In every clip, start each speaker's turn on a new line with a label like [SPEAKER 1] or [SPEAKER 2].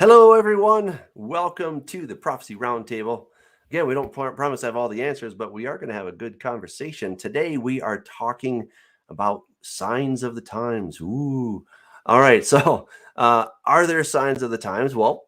[SPEAKER 1] Hello, everyone. Welcome to the Prophecy Roundtable. Again, we don't promise to have all the answers, but we are going to have a good conversation. Today, we are talking about signs of the times. Ooh. All right. So, are there signs of the times? Well,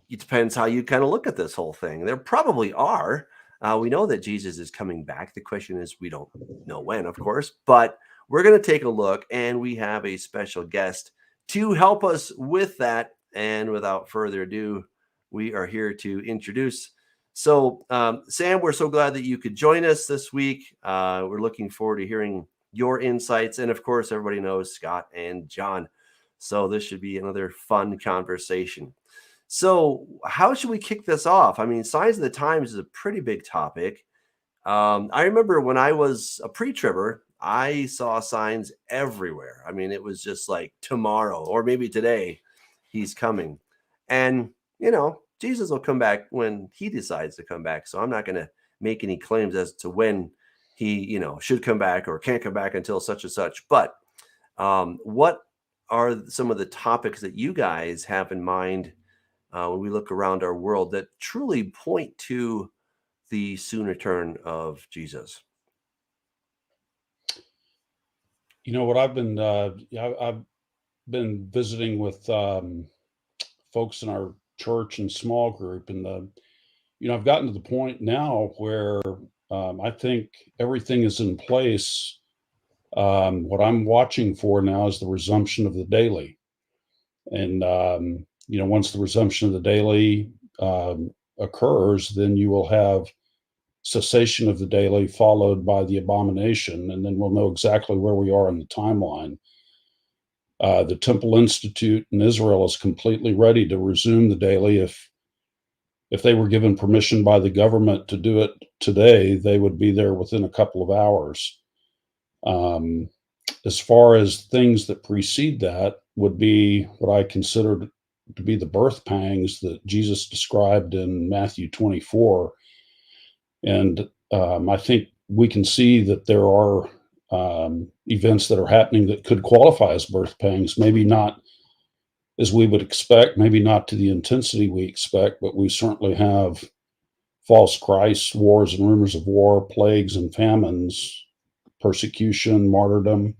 [SPEAKER 1] it depends how you kind of look at this whole thing. There probably are. We know that Jesus is coming back. The question is, we don't know when, of course, but we're going to take a look, and we have a special guest to help us with that. And without further ado, we are here to introduce. So, Sam, we're so glad that you could join us this week. We're looking forward to hearing your insights. And of course, everybody knows Scott and John. So this should be another fun conversation. So how should we kick this off? I mean, signs of the times is a pretty big topic. I remember when I was a pre-tribber, I saw signs everywhere. I mean, it was just like tomorrow or maybe today he's coming. And, Jesus will come back when he decides to come back. So I'm not going to make any claims as to when he, should come back or can't come back until such and such. But what are some of the topics that you guys have in mind when we look around our world that truly point to the soon return of Jesus?
[SPEAKER 2] What I've been visiting with folks in our church and small group, and I've gotten to the point now where I think everything is in place. What I'm watching for now is the resumption of the daily, and once the resumption of the daily occurs, then you will have cessation of the daily followed by the abomination, and then we'll know exactly where we are in the timeline. The Temple Institute in Israel is completely ready to resume the daily. If they were given permission by the government to do it today, they would be there within a couple of hours. As far as things that precede that would be what I consider to be the birth pangs that Jesus described in Matthew 24. And I think we can see that there are events that are happening that could qualify as birth pangs, maybe not as we would expect, maybe not to the intensity we expect, but we certainly have false Christs, wars and rumors of war, plagues and famines, persecution, martyrdom.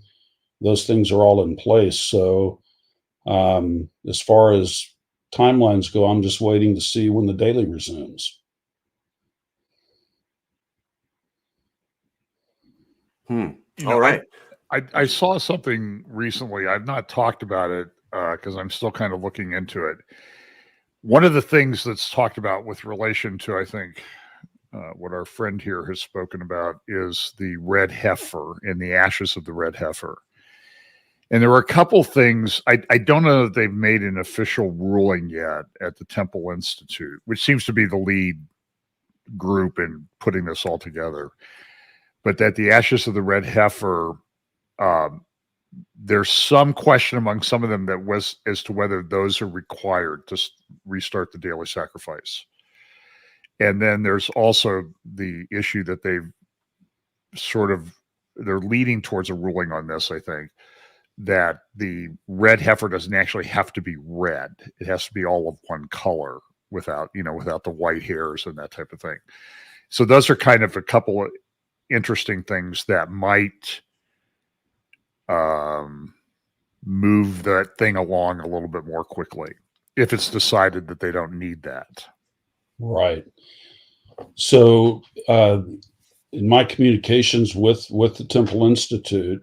[SPEAKER 2] Those things are all in place. So as far as timelines go, I'm just waiting to see when the daily resumes.
[SPEAKER 1] All right.
[SPEAKER 3] I saw something recently. I've not talked about it because I'm still kind of looking into it. One of the things that's talked about with relation to, I think, what our friend here has spoken about is the red heifer and the ashes of the red heifer. And there were a couple things. I don't know that they've made an official ruling yet at the Temple Institute, which seems to be the lead group in putting this all together. But that the ashes of the red heifer, there's some question among some of them that was as to whether those are required to restart the daily sacrifice. And then there's also the issue that they're leading towards a ruling on this, I think, that the red heifer doesn't actually have to be red. It has to be all of one color without the white hairs and that type of thing. So those are kind of a couple of interesting things that might move that thing along a little bit more quickly if it's decided that they don't need that.
[SPEAKER 2] Right. So in my communications with the Temple Institute,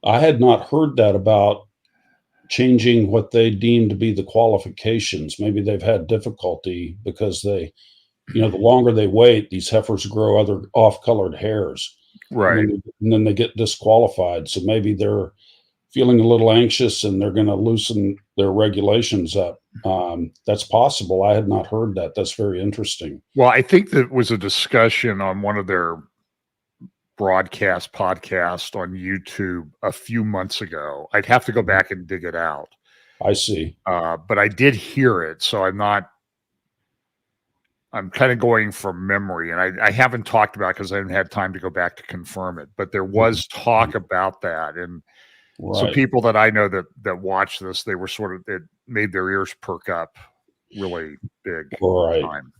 [SPEAKER 2] I had not heard that about changing what they deem to be the qualifications. Maybe they've had difficulty because the longer they wait, these heifers grow other off-colored hairs.
[SPEAKER 3] Right.
[SPEAKER 2] And then they get disqualified. So maybe they're feeling a little anxious and they're going to loosen their regulations up. That's possible. I had not heard that. That's very interesting.
[SPEAKER 3] Well, I think that was a discussion on one of their podcast on YouTube a few months ago. I'd have to go back and dig it out.
[SPEAKER 2] I see.
[SPEAKER 3] But I did hear it. So I'm kind of going from memory, and I haven't talked about it because I haven't had time to go back to confirm it, but there was talk about that. And
[SPEAKER 2] right.
[SPEAKER 3] So people that I know that watch this, they were it made their ears perk up really big
[SPEAKER 2] Right.
[SPEAKER 3] time.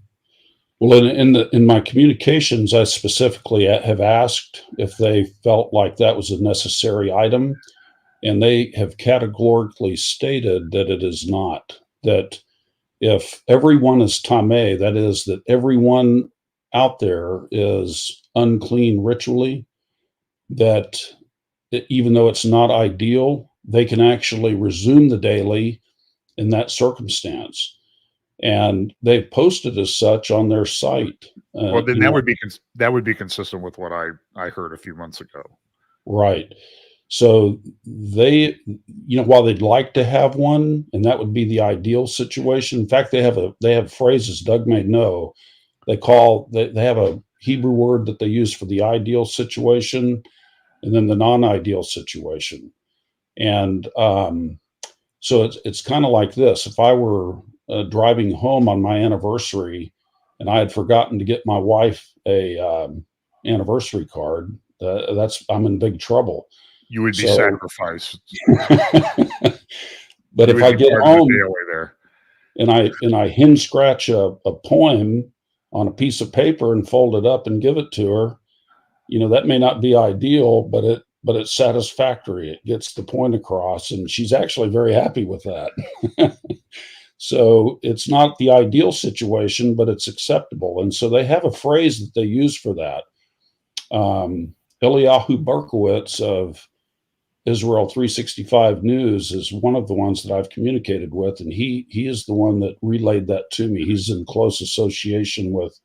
[SPEAKER 2] Well, in my communications, I specifically have asked if they felt like that was a necessary item, and they have categorically stated that it is not. That if everyone is tameh, that is, that everyone out there is unclean ritually, that even though it's not ideal, they can actually resume the daily in that circumstance. And they've posted as such on their site.
[SPEAKER 3] Well, then that would be consistent with what I heard a few months ago.
[SPEAKER 2] Right. So they, while they'd like to have one, and that would be the ideal situation. In fact, they have phrases Doug may know. They have a Hebrew word that they use for the ideal situation, and then the non-ideal situation. And so it's kind of like this. If I were driving home on my anniversary, and I had forgotten to get my wife a anniversary card, I'm in big trouble.
[SPEAKER 3] You would be sacrificed.
[SPEAKER 2] But if I get home and I hen scratch a poem on a piece of paper and fold it up and give it to her, that may not be ideal, but it's satisfactory. It gets the point across, and she's actually very happy with that. So it's not the ideal situation, but it's acceptable. And so they have a phrase that they use for that. Eliyahu Berkowitz of Israel 365 News is one of the ones that I've communicated with, and he is the one that relayed that to me. He's in close association with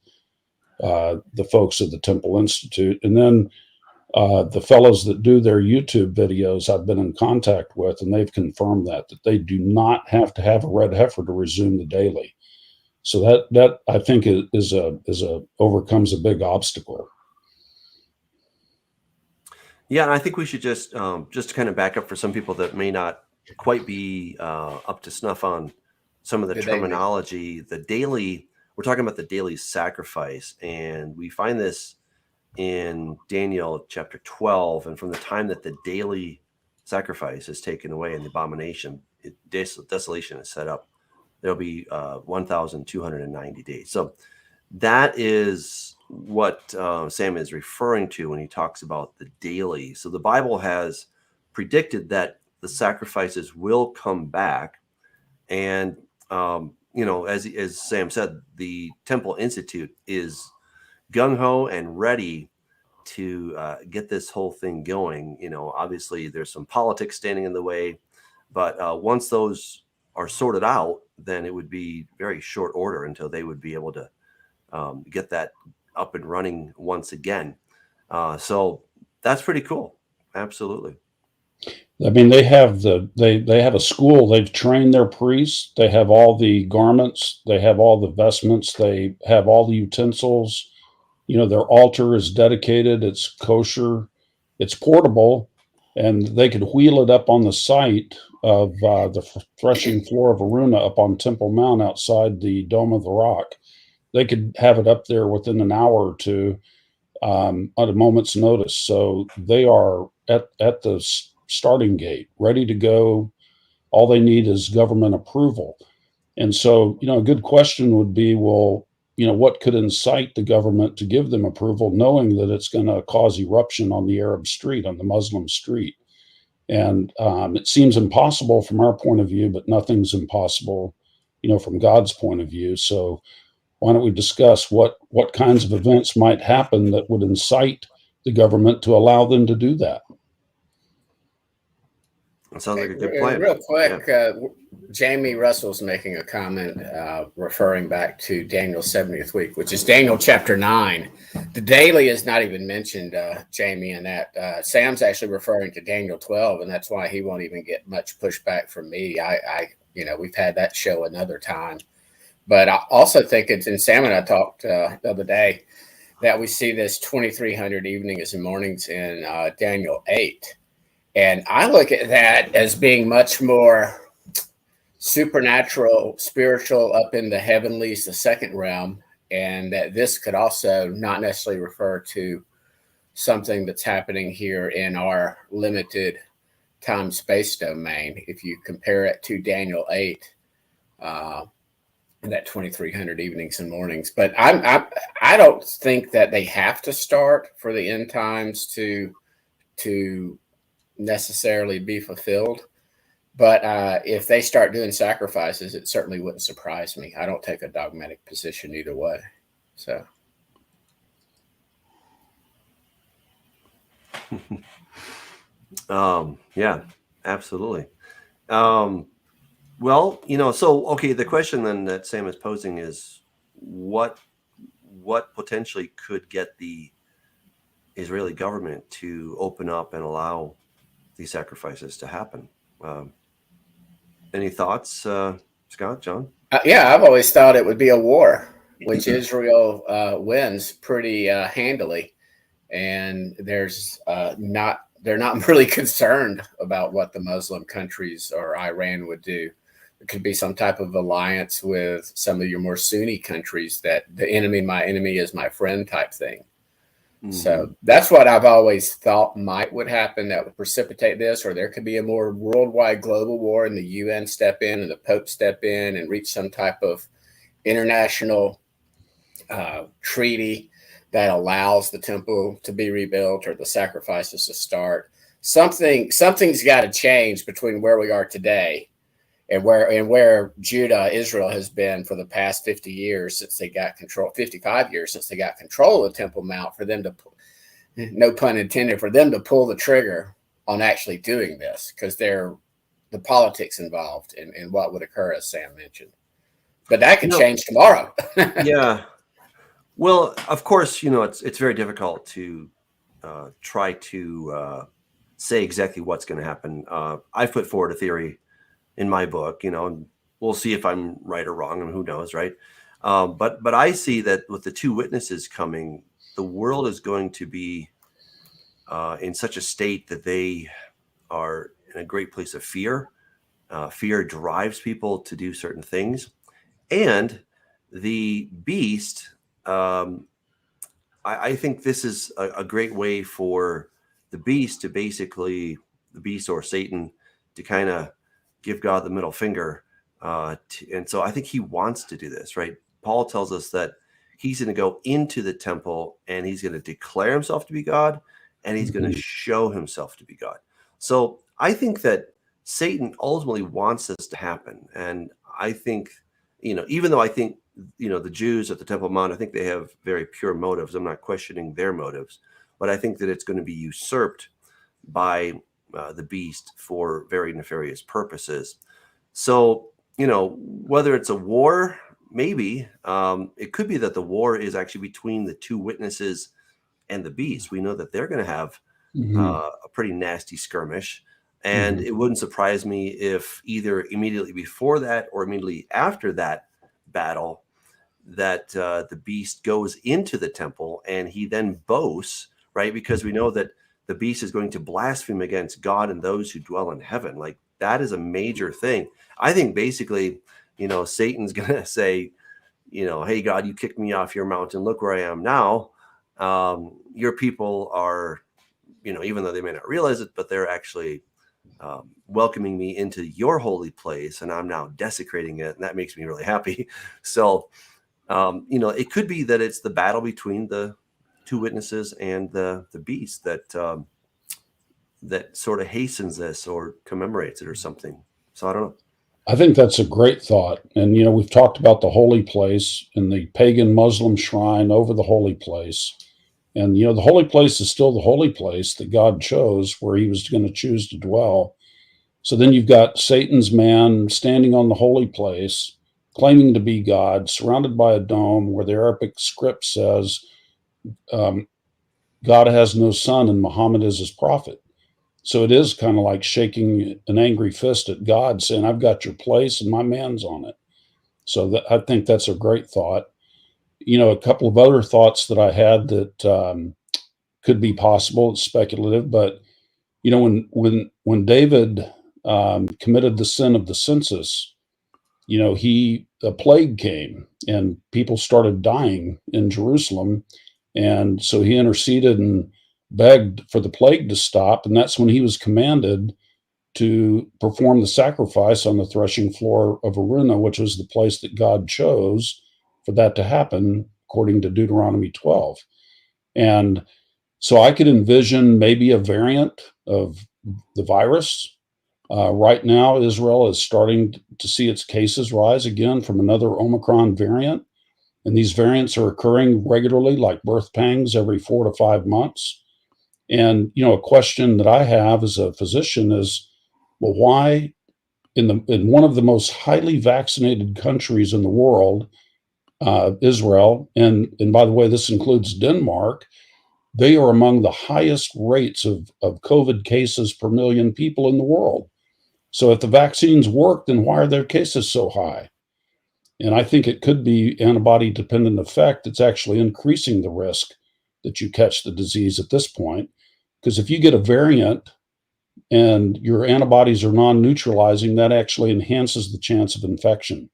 [SPEAKER 2] the folks at the Temple Institute. And then the fellows that do their YouTube videos I've been in contact with, and they've confirmed that they do not have to have a red heifer to resume the daily. So that I think is overcomes a big obstacle.
[SPEAKER 1] Yeah, and I think we should just to kind of back up for some people that may not quite be up to snuff on some of the terminology. The daily, we're talking about the daily sacrifice, and we find this in Daniel chapter 12. And from the time that the daily sacrifice is taken away and the abomination, desolation is set up, there'll be 1,290 days. So that is what Sam is referring to when he talks about the daily. So the Bible has predicted that the sacrifices will come back. And, as Sam said, the Temple Institute is gung-ho and ready to get this whole thing going. Obviously there's some politics standing in the way, but once those are sorted out, then it would be very short order until they would be able to get that up and running once again. So that's pretty cool. Absolutely.
[SPEAKER 2] I mean, they have they have a school. They've trained their priests. They have all the garments. They have all the vestments. They have all the utensils. Their altar is dedicated. It's kosher. It's portable, and they could wheel it up on the site of the threshing floor of Aruna up on Temple Mount outside the Dome of the Rock. They could have it up there within an hour or two at a moment's notice. So they are at the starting gate, ready to go. All they need is government approval. And so, a good question would be, well, what could incite the government to give them approval, knowing that it's going to cause eruption on the Arab street, on the Muslim street? And it seems impossible from our point of view, but nothing's impossible, from God's point of view. So why don't we discuss what kinds of events might happen that would incite the government to allow them to do that?
[SPEAKER 1] That sounds like a good plan.
[SPEAKER 4] Real quick, Jamie Russell's making a comment referring back to Daniel's 70th week, which is Daniel chapter 9. The daily is not even mentioned, Jamie, in that. Sam's actually referring to Daniel 12, and that's why he won't even get much pushback from me. We've had that show another time. But I also think it's, and Sam and I talked the other day, that we see this 2,300 evenings and mornings in Daniel 8. And I look at that as being much more supernatural, spiritual, up in the heavenlies, the second realm, and that this could also not necessarily refer to something that's happening here in our limited time-space domain. If you compare it to Daniel 8, that 2,300 evenings and mornings. But I don't think that they have to start for the end times to necessarily be fulfilled. But if they start doing sacrifices, it certainly wouldn't surprise me. I don't take a dogmatic position either way. So.
[SPEAKER 1] Yeah, absolutely. Well, so, okay, the question then that Sam is posing is what potentially could get the Israeli government to open up and allow these sacrifices to happen? Any thoughts, Scott, John?
[SPEAKER 4] Yeah, I've always thought it would be a war, which Israel wins pretty handily. And they're not really concerned about what the Muslim countries or Iran would do. It could be some type of alliance with some of your more Sunni countries that the enemy, my enemy is my friend type thing. Mm-hmm. So that's what I've always thought would happen, that would precipitate this, or there could be a more worldwide global war and the UN step in and the Pope step in and reach some type of international treaty that allows the temple to be rebuilt or the sacrifices to start. Something's got to change between where we are today and where Israel has been for the past 50 years since they got control, 55 years since they got control of the Temple Mount, for them to, no pun intended, for them to pull the trigger on actually doing this, because the politics involved in what would occur, as Sam mentioned. But that can change tomorrow.
[SPEAKER 1] Yeah. Well, of course, it's very difficult to try to say exactly what's going to happen. I put forward a theory in my book, and we'll see if I'm right or wrong, and who knows, right? But I see that with the two witnesses coming, the world is going to be in such a state that they are in a great place of fear. Fear drives people to do certain things, and the beast. I think this is a great way for the beast or Satan to kind of give God the middle finger. And so I think he wants to do this, right? Paul tells us that he's going to go into the temple and he's going to declare himself to be God, and he's going to show himself to be God. So I think that Satan ultimately wants this to happen. And I think, even though I think, the Jews at the Temple Mount, I think they have very pure motives. I'm not questioning their motives, but I think that it's going to be usurped by the beast for very nefarious purposes. So, whether it's a war, maybe it could be that the war is actually between the two witnesses and the beast. We know that they're going to have a pretty nasty skirmish. And it wouldn't surprise me if either immediately before that or immediately after that battle, that the beast goes into the temple and he then boasts, right? Because we know that the beast is going to blaspheme against God and those who dwell in heaven. Like, that is a major thing. I think basically, Satan's going to say, hey, God, you kicked me off your mountain. Look where I am now. Your people are, even though they may not realize it, but they're actually welcoming me into your holy place, and I'm now desecrating it. And that makes me really happy. So, it could be that it's the battle between the two witnesses and the beast that sort of hastens this or commemorates it or something. So I don't know.
[SPEAKER 2] I think that's a great thought. And, we've talked about the holy place and the pagan Muslim shrine over the holy place. And, the holy place is still the holy place that God chose, where he was going to choose to dwell. So then you've got Satan's man standing on the holy place, claiming to be God, surrounded by a dome where the Arabic script says, God has no son and Muhammad is his prophet. So it is kind of like shaking an angry fist at God, saying, I've got your place and my man's on it. So I think that's a great thought. A couple of other thoughts that I had that could be possible, it's speculative, but when David committed the sin of the census, a plague came and people started dying in Jerusalem. And so he interceded and begged for the plague to stop. And that's when he was commanded to perform the sacrifice on the threshing floor of Aruna, which was the place that God chose for that to happen, according to Deuteronomy 12. And so I could envision maybe a variant of the virus. Right now, Israel is starting to see its cases rise again from another Omicron variant. And these variants are occurring regularly, like birth pangs every 4 to 5 months. And, a question that I have as a physician is, well, why in one of the most highly vaccinated countries in the world, Israel, and by the way, this includes Denmark, they are among the highest rates of COVID cases per million people in the world. So if the vaccines work, then why are their cases so high? And I think it could be antibody-dependent effect that's actually increasing the risk that you catch the disease at this point. Because if you get a variant and your antibodies are non-neutralizing, that actually enhances the chance of infection.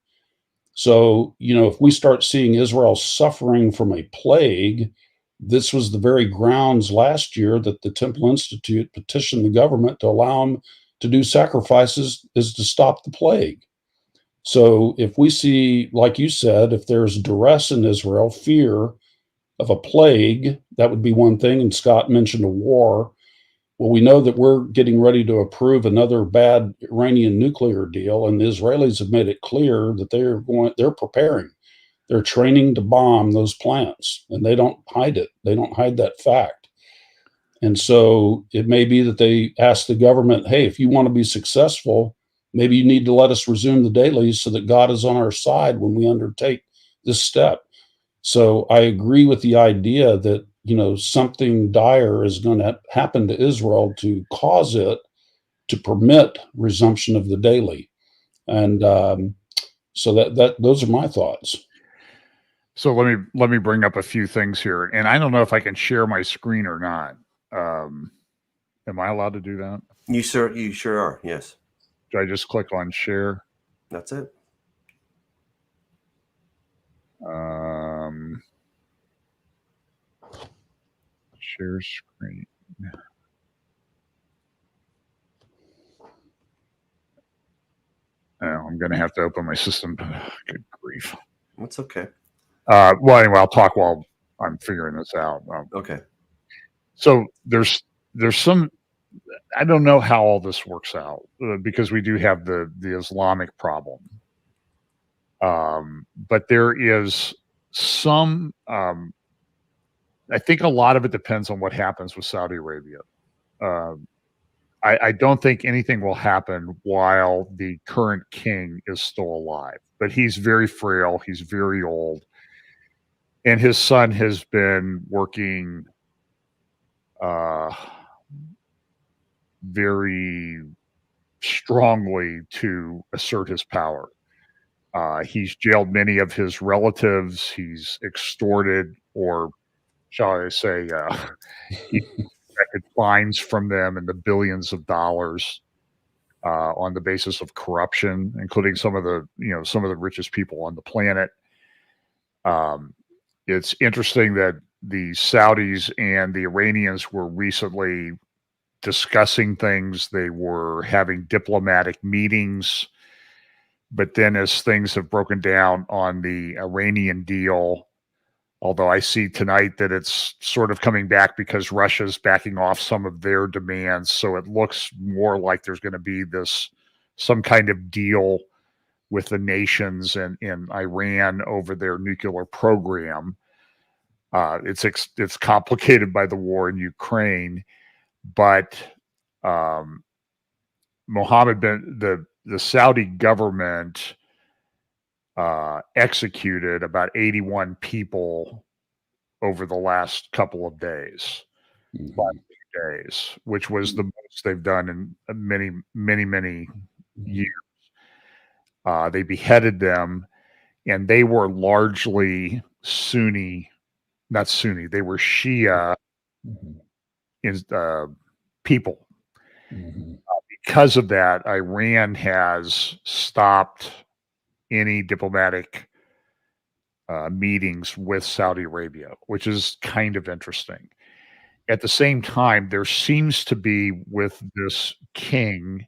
[SPEAKER 2] So, if we start seeing Israel suffering from a plague, this was the very grounds last year that the Temple Institute petitioned the government to allow them to do sacrifices, is to stop the plague. So if we see, like you said, if there's duress in Israel, fear of a plague, that would be one thing. And Scott mentioned a war. Well, we know that we're getting ready to approve another bad Iranian nuclear deal, and the Israelis have made it clear that they're preparing. They're training to bomb those plants, and they don't hide it. They don't hide that fact. And so it may be that they ask the government, hey, if you want to be successful, maybe you need to let us resume the dailies so that God is on our side when we undertake this step. So I agree with the idea that, something dire is going to happen to Israel to cause it to permit resumption of the daily. And so that those are my thoughts.
[SPEAKER 3] So let me bring up a few things here, and I don't know if I can share my screen or not. Am I allowed to do that?
[SPEAKER 1] You sure are. Yes.
[SPEAKER 3] Do I just click on share?
[SPEAKER 1] That's it.
[SPEAKER 3] Share screen. Oh, I'm going to have to open my system. Good grief.
[SPEAKER 1] That's okay.
[SPEAKER 3] Well, anyway, I'll talk while I'm figuring this out.
[SPEAKER 1] Okay.
[SPEAKER 3] So there's some, I don't know how all this works out because we do have the Islamic problem. But there is some, I think a lot of it depends on what happens with Saudi Arabia. I don't think anything will happen while the current king is still alive, but he's very frail. He's very old. And his son has been working very strongly to assert his power. He's jailed many of his relatives. He's extorted, or shall I say, he expected fines from them in the billions of dollars on the basis of corruption, including some of the richest people on the planet. It's interesting that the Saudis and the Iranians were recently discussing things. They were having diplomatic meetings. But then as things have broken down on the Iranian deal, although I see tonight that it's sort of coming back because Russia's backing off some of their demands. So it looks more like there's going to be some kind of deal with the nations in Iran over their nuclear program. It's complicated by the war in Ukraine, but Mohammed bin the Saudi government executed about 81 people over the last couple of days, which was the most they've done in many, many, many years. They beheaded them, and they were largely Sunni, not Sunni. They were Shia people. Because of that, Iran has stopped any diplomatic meetings with Saudi Arabia, which is kind of interesting. At the same time, there seems to be with this king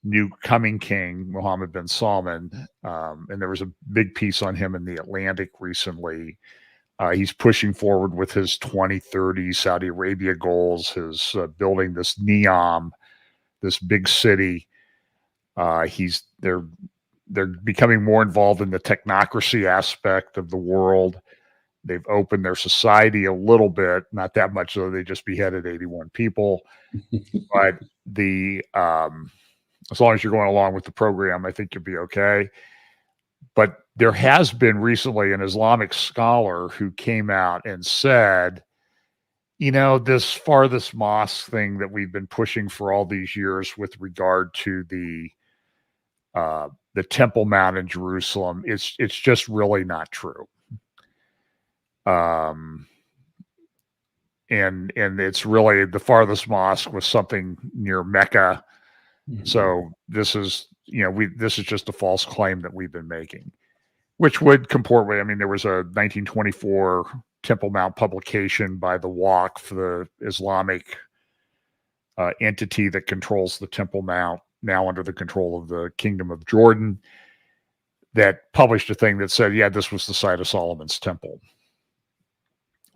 [SPEAKER 3] new coming king, Mohammed bin Salman. And there was a big piece on him in the Atlantic recently. He's pushing forward with his 2030 Saudi Arabia goals, his building this Neom, this big city. They're becoming more involved in the technocracy aspect of the world. They've opened their society a little bit, not that much, though. They just beheaded 81 people. But as long as you're going along with the program, I think you'll be okay. But there has been recently an Islamic scholar who came out and said, this farthest mosque thing that we've been pushing for all these years with regard to the Temple Mount in Jerusalem, it's just really not true. And it's really the farthest mosque was something near Mecca. Mm-hmm. So this is just a false claim that we've been making, which would comport with, there was a 1924 Temple Mount publication by the Waqf, the Islamic entity that controls the Temple Mount, now under the control of the Kingdom of Jordan, that published a thing that said, yeah, this was the site of Solomon's temple.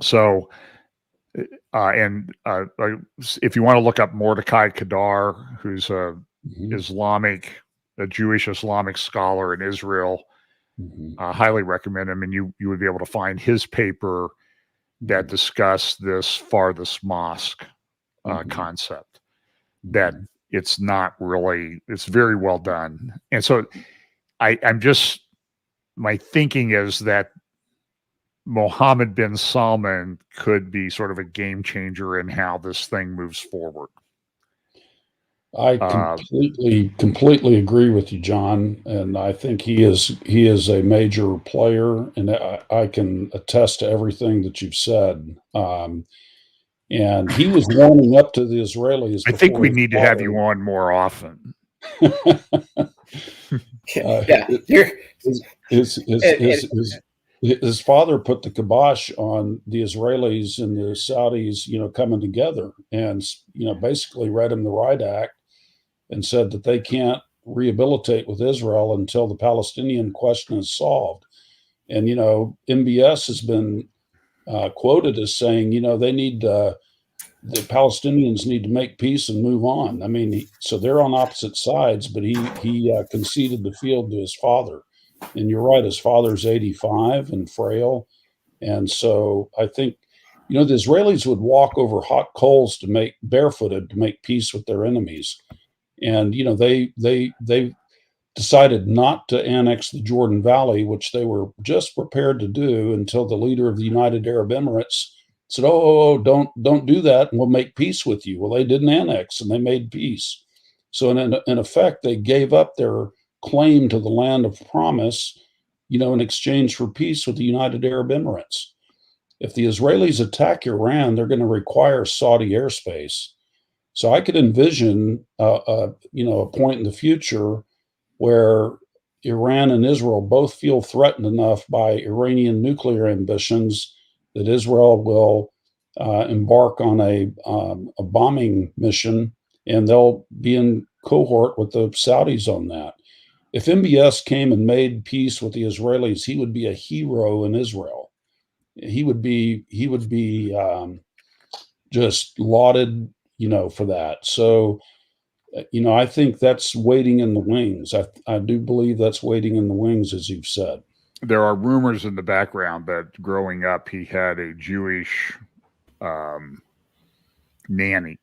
[SPEAKER 3] So, if you want to look up Mordecai Kadar, who's a Jewish Islamic scholar in Israel, highly recommend him. And you would be able to find his paper that discussed this farthest mosque concept, that it's very well done. And so my thinking is that Mohammed bin Salman could be sort of a game changer in how this thing moves forward.
[SPEAKER 2] I completely agree with you, John, and I think he is a major player, and I can attest to everything that you've said. And he was warming up to the Israelis.
[SPEAKER 3] I think we need to have you on more often.
[SPEAKER 2] His father put the kibosh on the Israelis and the Saudis, coming together, and basically read him the Riot Act and said that they can't rehabilitate with Israel until the Palestinian question is solved. And MBS has been quoted as saying, they need the Palestinians need to make peace and move on. So they're on opposite sides, but he conceded the field to his father. And you're right, his father's 85 and frail. And so I think, the Israelis would walk over hot coals barefooted to make peace with their enemies. And, they decided not to annex the Jordan Valley, which they were just prepared to do until the leader of the United Arab Emirates said, don't do that, and we'll make peace with you. Well, they didn't annex, and they made peace. So in effect, they gave up their claim to the land of promise, in exchange for peace with the United Arab Emirates. If the Israelis attack Iran, they're going to require Saudi airspace. So I could envision, a point in the future where Iran and Israel both feel threatened enough by Iranian nuclear ambitions that Israel will embark on a bombing mission, and they'll be in cohort with the Saudis on that. If MBS came and made peace with the Israelis, he would be a hero in Israel. He would be just lauded, for that. So, I think that's waiting in the wings. I do believe that's waiting in the wings, as you've said.
[SPEAKER 3] There are rumors in the background that growing up, he had a Jewish nanny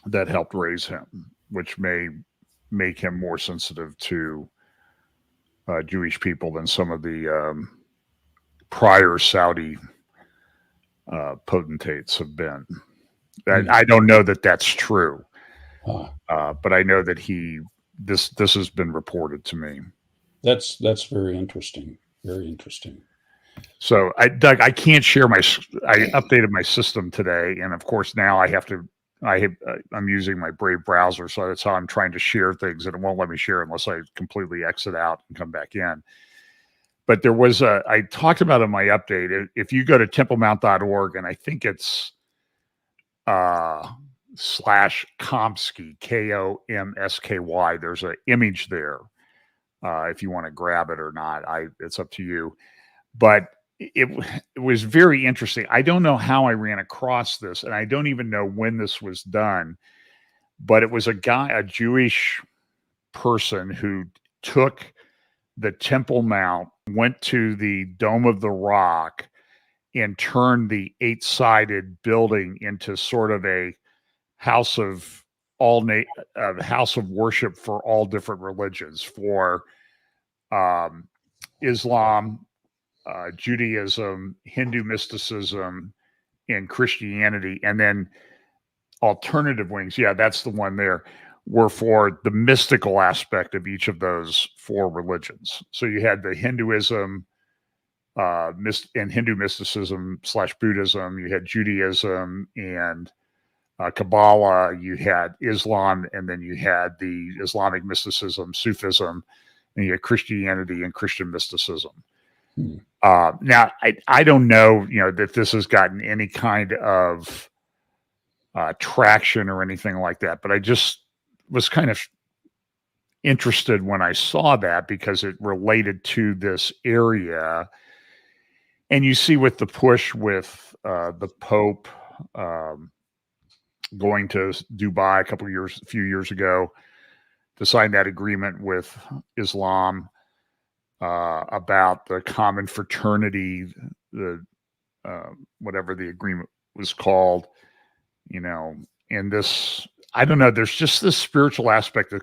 [SPEAKER 3] that helped raise him, which may make him more sensitive to Jewish people than some of the prior Saudi potentates have been. I don't know that that's true, but I know that this has been reported to me.
[SPEAKER 2] That's very interesting. Very interesting.
[SPEAKER 3] So, Doug, I can't share I updated my system today, and of course now I'm using my Brave browser, so that's how I'm trying to share things, and it won't let me share unless I completely exit out and come back in. But there was I talked about in my update, if you go to templemount.org, and I think it's /Komsky, Komsky. There's an image there. If you want to grab it or not, it's up to you. But it was very interesting. I don't know how I ran across this, and I don't even know when this was done. But it was a Jewish person who took the Temple Mount, went to the Dome of the Rock, and turned the 8-sided building into sort of a house of house of worship for all different religions, for Islam, Judaism, Hindu mysticism, and Christianity. And then alternative wings, yeah, that's the one there, were for the mystical aspect of each of those 4 religions. So you had the Hinduism and Hindu mysticism / Buddhism, you had Judaism and Kabbalah, you had Islam, and then you had the Islamic mysticism, Sufism, and you had Christianity and Christian mysticism. Now, I don't know, that this has gotten any kind of traction or anything like that, but I just was kind of interested when I saw that because it related to this area. And you see with the push with the Pope going to Dubai a few years ago to sign that agreement with Islam about the common fraternity, the whatever the agreement was called, and this, I don't know, there's just this spiritual aspect that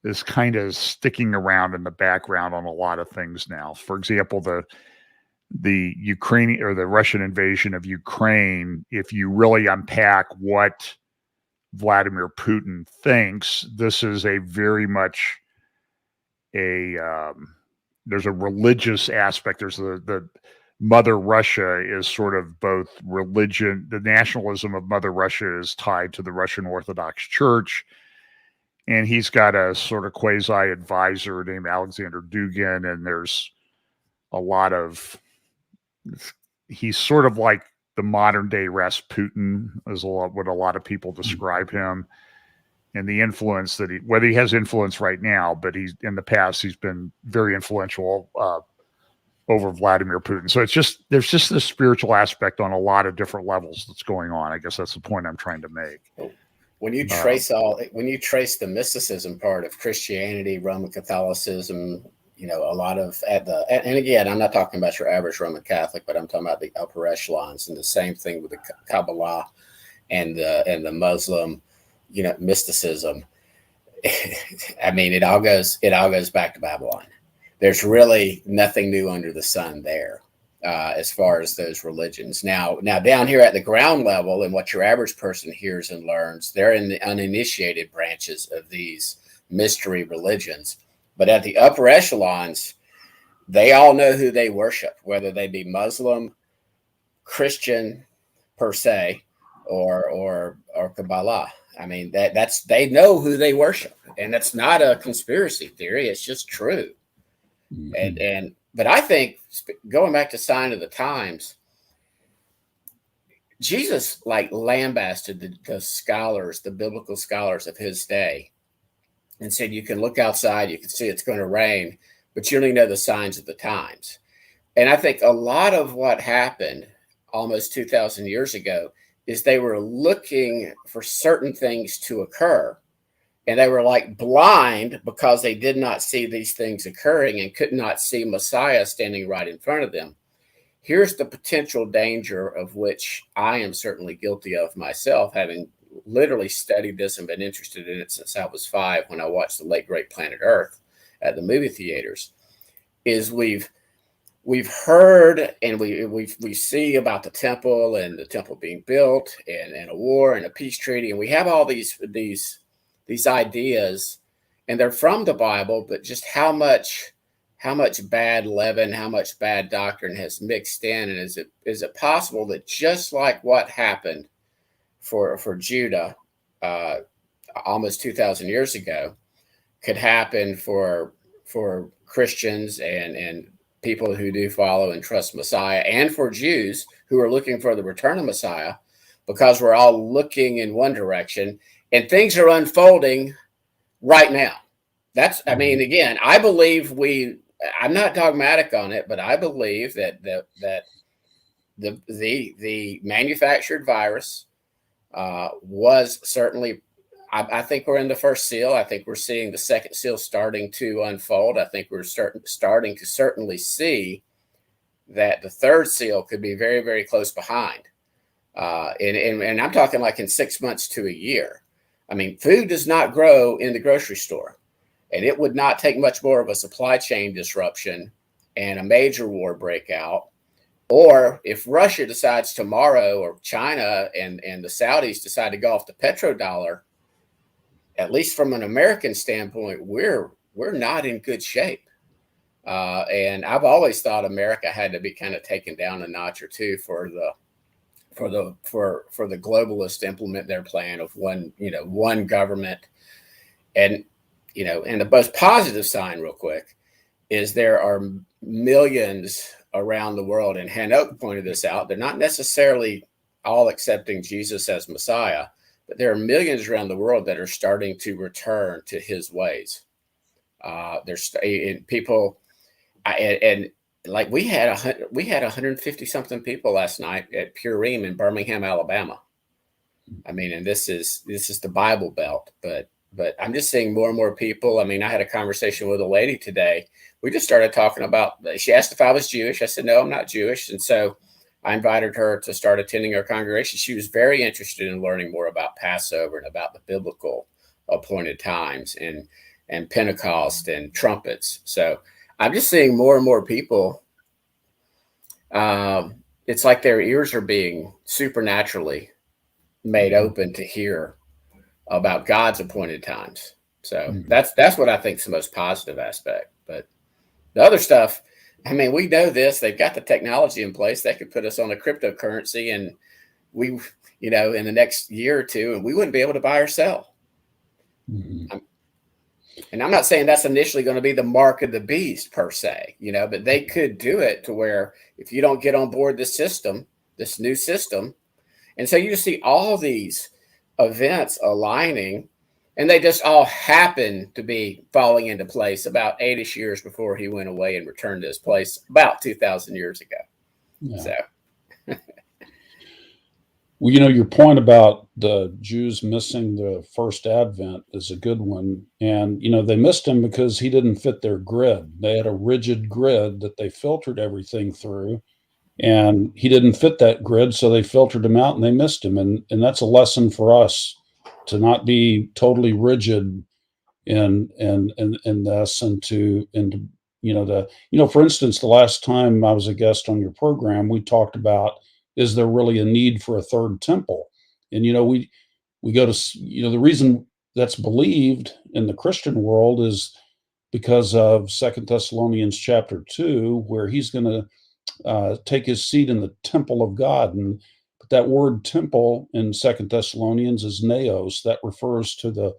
[SPEAKER 3] is kind of sticking around in the background on a lot of things now. For example, the Ukrainian or the Russian invasion of Ukraine, if you really unpack what Vladimir Putin thinks, this is a very much there's a religious aspect. There's the Mother Russia is sort of both religion. The nationalism of Mother Russia is tied to the Russian Orthodox Church. And he's got a sort of quasi advisor named Alexander Dugin. And there's a lot of, he's sort of like the modern day Rasputin, is what a lot of people describe him. And the influence that whether he has influence right now, but in the past, he's been very influential over Vladimir Putin. So there's just this spiritual aspect on a lot of different levels that's going on. I guess that's the point I'm trying to make.
[SPEAKER 4] When you trace the mysticism part of Christianity, Roman Catholicism, a lot of and again, I'm not talking about your average Roman Catholic, but I'm talking about the upper echelons, and the same thing with the Kabbalah and the Muslim, mysticism. I mean, it all goes back to Babylon. There's really nothing new under the sun there as far as those religions. Now down here at the ground level, and what your average person hears and learns, they're in the uninitiated branches of these mystery religions. But at the upper echelons, they all know who they worship, whether they be Muslim, Christian per se, or Kabbalah. I mean, they know who they worship, and that's not a conspiracy theory. It's just true. Mm-hmm. But I think, going back to Sign of the Times, Jesus lambasted the scholars, the biblical scholars of his day, and said, you can look outside, you can see it's going to rain, but you only know the signs of the times. And I think a lot of what happened almost 2,000 years ago is they were looking for certain things to occur. And they were blind because they did not see these things occurring and could not see Messiah standing right in front of them. Here's the potential danger of which I am certainly guilty of myself, having literally studied this and been interested in it since I was 5 when I watched the late great Planet Earth at the movie theaters, is we've heard and we see about the temple and the temple being built and a war and a peace treaty, and we have all these ideas, and they're from the Bible, but just how much bad leaven, how much bad doctrine has mixed in, and is it possible that just like what happened for Judah almost 2,000 years ago could happen for Christians and people who do follow and trust Messiah, and for Jews who are looking for the return of Messiah, because we're all looking in one direction, and things are unfolding right now. That's, I mean, again, I believe I'm not dogmatic on it, but I believe that the manufactured virus was certainly, I think we're in the first seal. I think we're seeing the second seal starting to unfold. I think we're starting to certainly see that the third seal could be very, very close behind. And I'm talking like in 6 months to a year. I mean, food does not grow in the grocery store, and it would not take much more of a supply chain disruption and a major war breakout. Or if Russia decides tomorrow, or China and the Saudis decide to go off the petrodollar, at least from an American standpoint, we're not in good shape. And I've always thought America had to be kind of taken down a notch or two for the globalists to implement their plan of one government. And the most positive sign, real quick, is there are millions around the world, and Hanoch pointed this out. They're not necessarily all accepting Jesus as Messiah, but there are millions around the world that are starting to return to his ways. There's people, and like we had 150 something people last night at Purim in Birmingham, Alabama. I mean, and this is the Bible Belt, but I'm just seeing more and more people. I mean, I had a conversation with a lady today. We just started talking about, she asked if I was Jewish. I said, no, I'm not Jewish. And so I invited her to start attending our congregation. She was very interested in learning more about Passover and about the biblical appointed times and Pentecost and trumpets. So I'm just seeing more and more people. It's like their ears are being supernaturally made open to hear about God's appointed times. So that's what I think is the most positive aspect. But the other stuff, I mean, we know this. They've got the technology in place. They could put us on a cryptocurrency, and we, in the next year or two, and we wouldn't be able to buy or sell. And I'm not saying that's initially going to be the mark of the beast per se, but they could do it to where if you don't get on board this new system, and so you just see all these events aligning, and they just all happen to be falling into place about 8-ish years before he went away and returned to his place about 2,000 years ago. Yeah. So.
[SPEAKER 2] Well, your point about the Jews missing the first advent is a good one. And, they missed him because he didn't fit their grid. They had a rigid grid that they filtered everything through, and he didn't fit that grid. So they filtered him out and they missed him. And that's a lesson for us to not be totally rigid in this, and for instance, the last time I was a guest on your program, we talked about, is there really a need for a third temple? And, we go to, the reason that's believed in the Christian world is because of 2 Thessalonians chapter 2, where he's going to take his seat in the temple of God. And that word temple in 2 Thessalonians is naos. That refers to the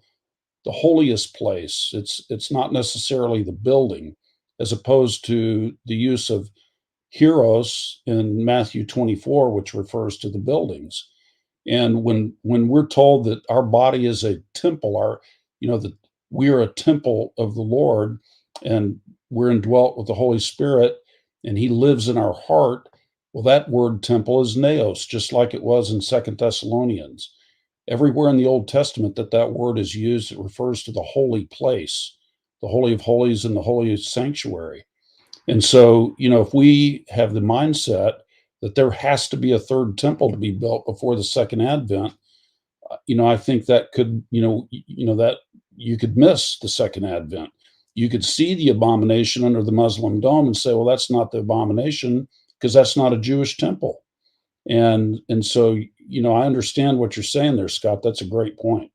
[SPEAKER 2] holiest place. It's not necessarily the building, as opposed to the use of hieros in Matthew 24, which refers to the buildings. And when we're told that our body is a temple, that we are a temple of the Lord, and we're indwelt with the Holy Spirit, and he lives in our heart, well, that word temple is naos, just like it was in 2 Thessalonians. Everywhere in the Old Testament that word is used, it refers to the holy place, the Holy of Holies and the Holy Sanctuary. And so, if we have the mindset that there has to be a third temple to be built before the second advent, I think that could, that you could miss the second advent. You could see the abomination under the Muslim dome and say, well, that's not the abomination, because that's not a Jewish temple. And so, I understand what you're saying there, Scott. That's a great point.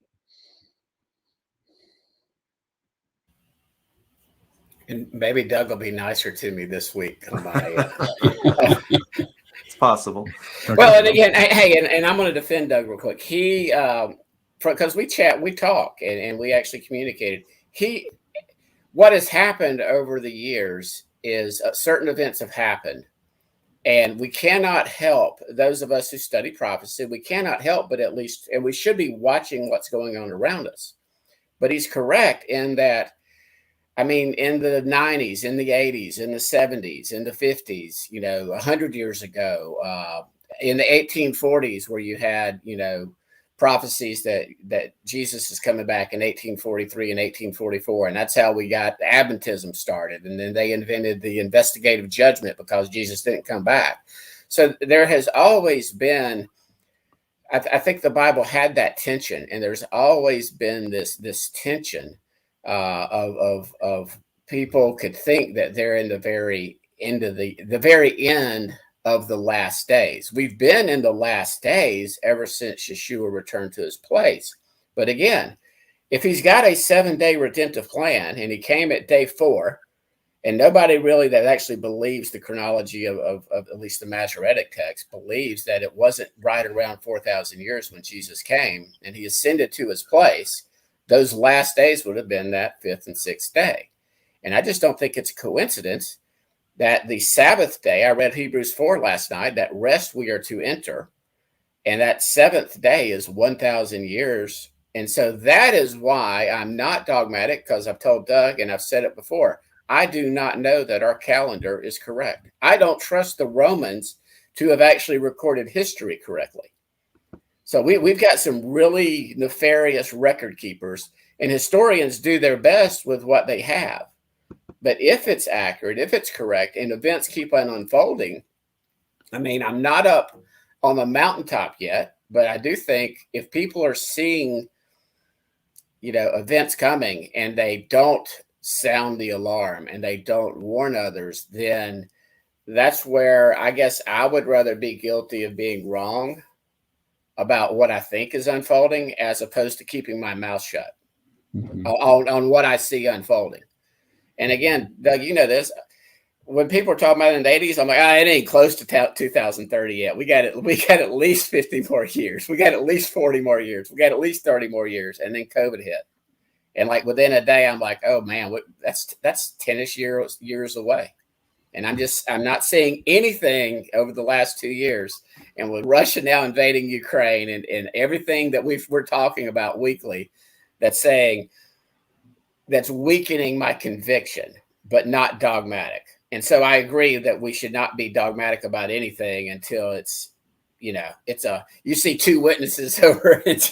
[SPEAKER 4] And maybe Doug will be nicer to me this week.
[SPEAKER 1] It's possible.
[SPEAKER 4] Well, and again, hey, and I'm going to defend Doug real quick. He, because we talk, and we actually communicated. What has happened over the years is certain events have happened, And we cannot help, those of us who study prophecy, we cannot help but at least, and we should be watching what's going on around us. But he's correct in that, I mean, in the 90s, in the 80s, in the 70s, in the 50s, 100 years ago, in the 1840s, where you had, prophecies that Jesus is coming back in 1843 and 1844. And that's how we got Adventism started. And then they invented the investigative judgment because Jesus didn't come back. So there has always been, I think the Bible had that tension, and there's always been this tension of people could think that they're in the very end of the very end of the last days. We've been in the last days ever since Yeshua returned to his place. But again, if he's got a 7-day redemptive plan and he came at day 4, and nobody really that actually believes the chronology of at least the Masoretic text believes that it wasn't right around 4,000 years when Jesus came and he ascended to his place, those last days would have been that 5th and 6th day. And I just don't think it's a coincidence that the Sabbath day, I read Hebrews 4 last night, that rest we are to enter, and that 7th day is 1,000 years. And so that is why I'm not dogmatic, because I've told Doug and I've said it before, I do not know that our calendar is correct. I don't trust the Romans to have actually recorded history correctly. So we've got some really nefarious record keepers, and historians do their best with what they have. But if it's accurate, if it's correct, and events keep on unfolding, I mean, I'm not up on the mountaintop yet, but I do think if people are seeing, events coming and they don't sound the alarm and they don't warn others, then that's where I guess I would rather be guilty of being wrong about what I think is unfolding as opposed to keeping my mouth shut on what I see unfolding. And again, Doug, you know this. When people are talking about it in the 80s, I'm like, it ain't close to 2030 yet. We got at least 50 more years. We got at least 40 more years. We got at least 30 more years. And then COVID hit. And like within a day, I'm like, oh man, that's 10-ish years away. And I'm not seeing anything over the last 2 years. And with Russia now invading Ukraine and everything that we're talking about weekly, that's weakening my conviction, but not dogmatic. And so I agree that we should not be dogmatic about anything until it's, you see 2 witnesses over it.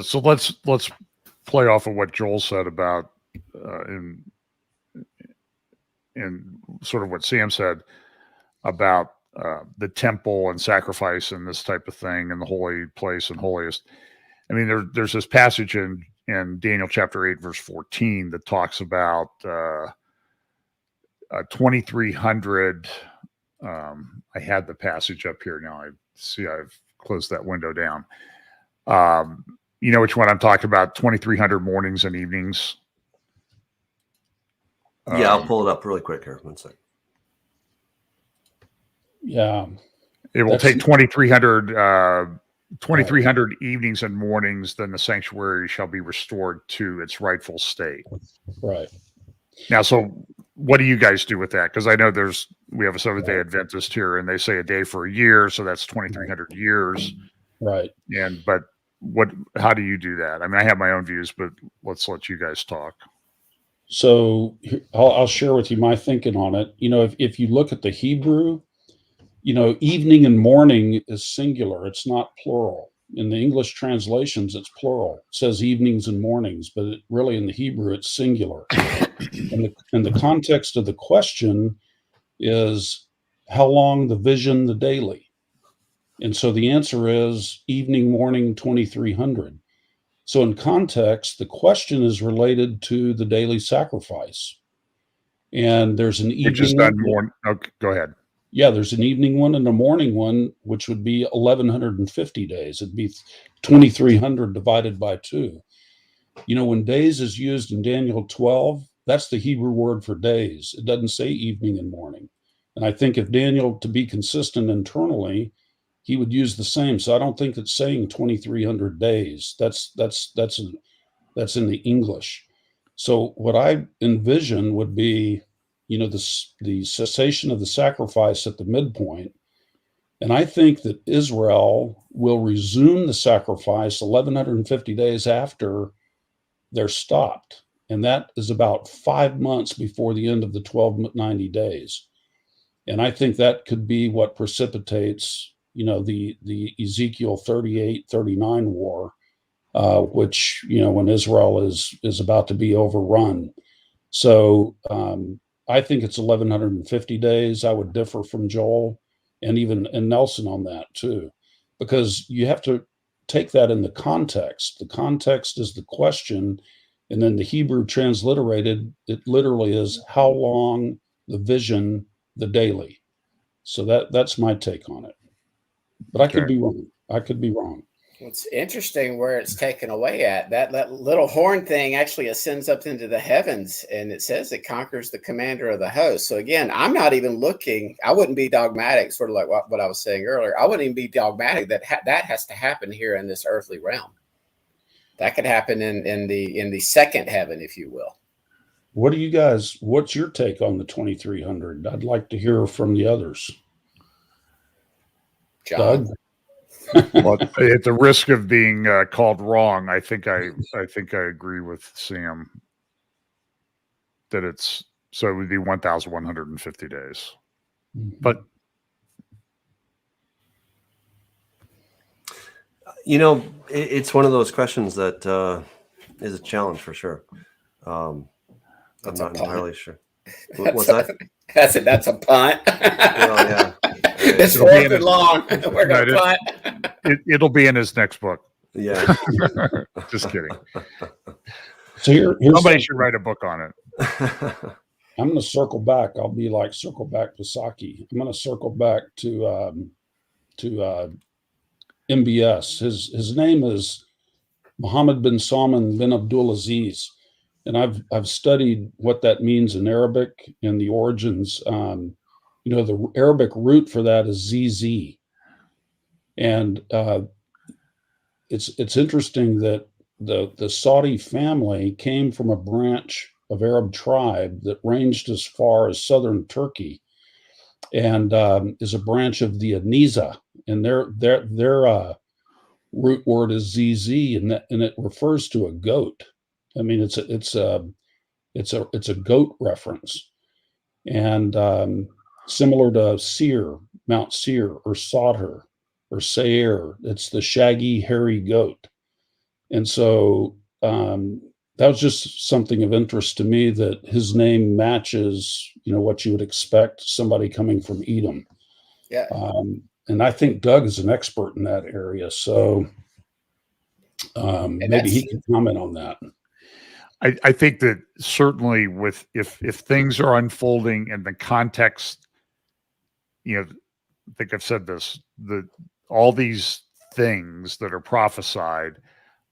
[SPEAKER 3] So let's play off of what Joel said about in sort of what Sam said about the temple and sacrifice and this type of thing and the holy place and holiest. I mean, there's this passage in Daniel chapter 8, verse 14 that talks about 2,300. I had the passage up here now. I see I've closed that window down. You know which one I'm talking about? 2,300 mornings and evenings.
[SPEAKER 1] Yeah, I'll pull it up really quick here. 1 second.
[SPEAKER 2] Yeah.
[SPEAKER 3] It will take 2,300 evenings and mornings, then the sanctuary shall be restored to its rightful state.
[SPEAKER 2] Right.
[SPEAKER 3] Now, so what do you guys do with that? Because I know we have a Seventh-day Adventist here, and they say a day for a year, so that's 2,300 years.
[SPEAKER 2] Right.
[SPEAKER 3] But how do you do that? I mean, I have my own views, but let's let you guys talk.
[SPEAKER 2] So I'll share with you my thinking on it. If you look at the Hebrew, evening and morning is singular. It's not plural. In the English translations, it's plural. It says evenings and mornings, but really in the Hebrew, it's singular. And the context of the question is how long the vision, the daily. And so the answer is evening, morning, 2,300. So in context, the question is related to the daily sacrifice. And there's an evening.
[SPEAKER 3] Just done more. Okay, go ahead.
[SPEAKER 2] Yeah, there's an evening one and a morning one, which would be 1,150 days. It'd be 2,300 divided by 2. When days is used in Daniel 12, that's the Hebrew word for days. It doesn't say evening and morning. And I think if Daniel, to be consistent internally, he would use the same. So I don't think it's saying 2,300 days. That's in the English. So what I envision would be, the cessation of the sacrifice at the midpoint. And I think that Israel will resume the sacrifice 1,150 days after they're stopped. And that is about 5 months before the end of the 1290 days. And I think that could be what precipitates, the Ezekiel 38, 39 war, which, when Israel is about to be overrun. So I think it's 1,150 days. I would differ from Joel and Nelson on that too, because you have to take that in the context. The context is the question, and then the Hebrew transliterated, it literally is how long, the vision, the daily. So that's my take on it. But I could be wrong.
[SPEAKER 4] It's interesting where it's taken away at. That little horn thing actually ascends up into the heavens, and it says it conquers the commander of the host. So again, I'm not even looking. I wouldn't be dogmatic, sort of like what I was saying earlier. I wouldn't even be dogmatic that that has to happen here in this earthly realm. That could happen in the second heaven, if you will.
[SPEAKER 2] What's your take on the 2300? I'd like to hear from the others.
[SPEAKER 4] John?
[SPEAKER 2] Doug?
[SPEAKER 3] Well, at the risk of being called wrong, I think I agree with Sam that it would be 1,150 days.
[SPEAKER 2] Mm-hmm.
[SPEAKER 3] But
[SPEAKER 1] it's one of those questions that is a challenge for sure. I'm not entirely sure. What's that?
[SPEAKER 4] That's a punt.
[SPEAKER 1] Well, yeah.
[SPEAKER 4] It's horribly long. We're going to punt.
[SPEAKER 3] It'll be in his next book.
[SPEAKER 1] Yeah.
[SPEAKER 3] Just kidding.
[SPEAKER 2] So
[SPEAKER 3] somebody should write a book on it.
[SPEAKER 2] I'm going to circle back. I'll be like circle back Pisaki. I'm going to circle back to MBS. His name is Mohammed bin Salman bin Abdulaziz, and I've studied what that means in Arabic and the origins. The Arabic root for that is ZZ, and it's interesting that the Saudi family came from a branch of Arab tribe that ranged as far as southern Turkey, and is a branch of the Aniza, and their root word is ZZ, and it refers to a goat. I mean, it's a goat reference, and similar to Seir, Mount Seir, or Sodher, or Seir. It's the shaggy, hairy goat. And so that was just something of interest to me, that his name matches, what you would expect somebody coming from Edom.
[SPEAKER 4] Yeah.
[SPEAKER 2] And I think Doug is an expert in that area. So maybe he can comment on that.
[SPEAKER 3] I think that certainly if things are unfolding in the context, I think I've said this, all these things that are prophesied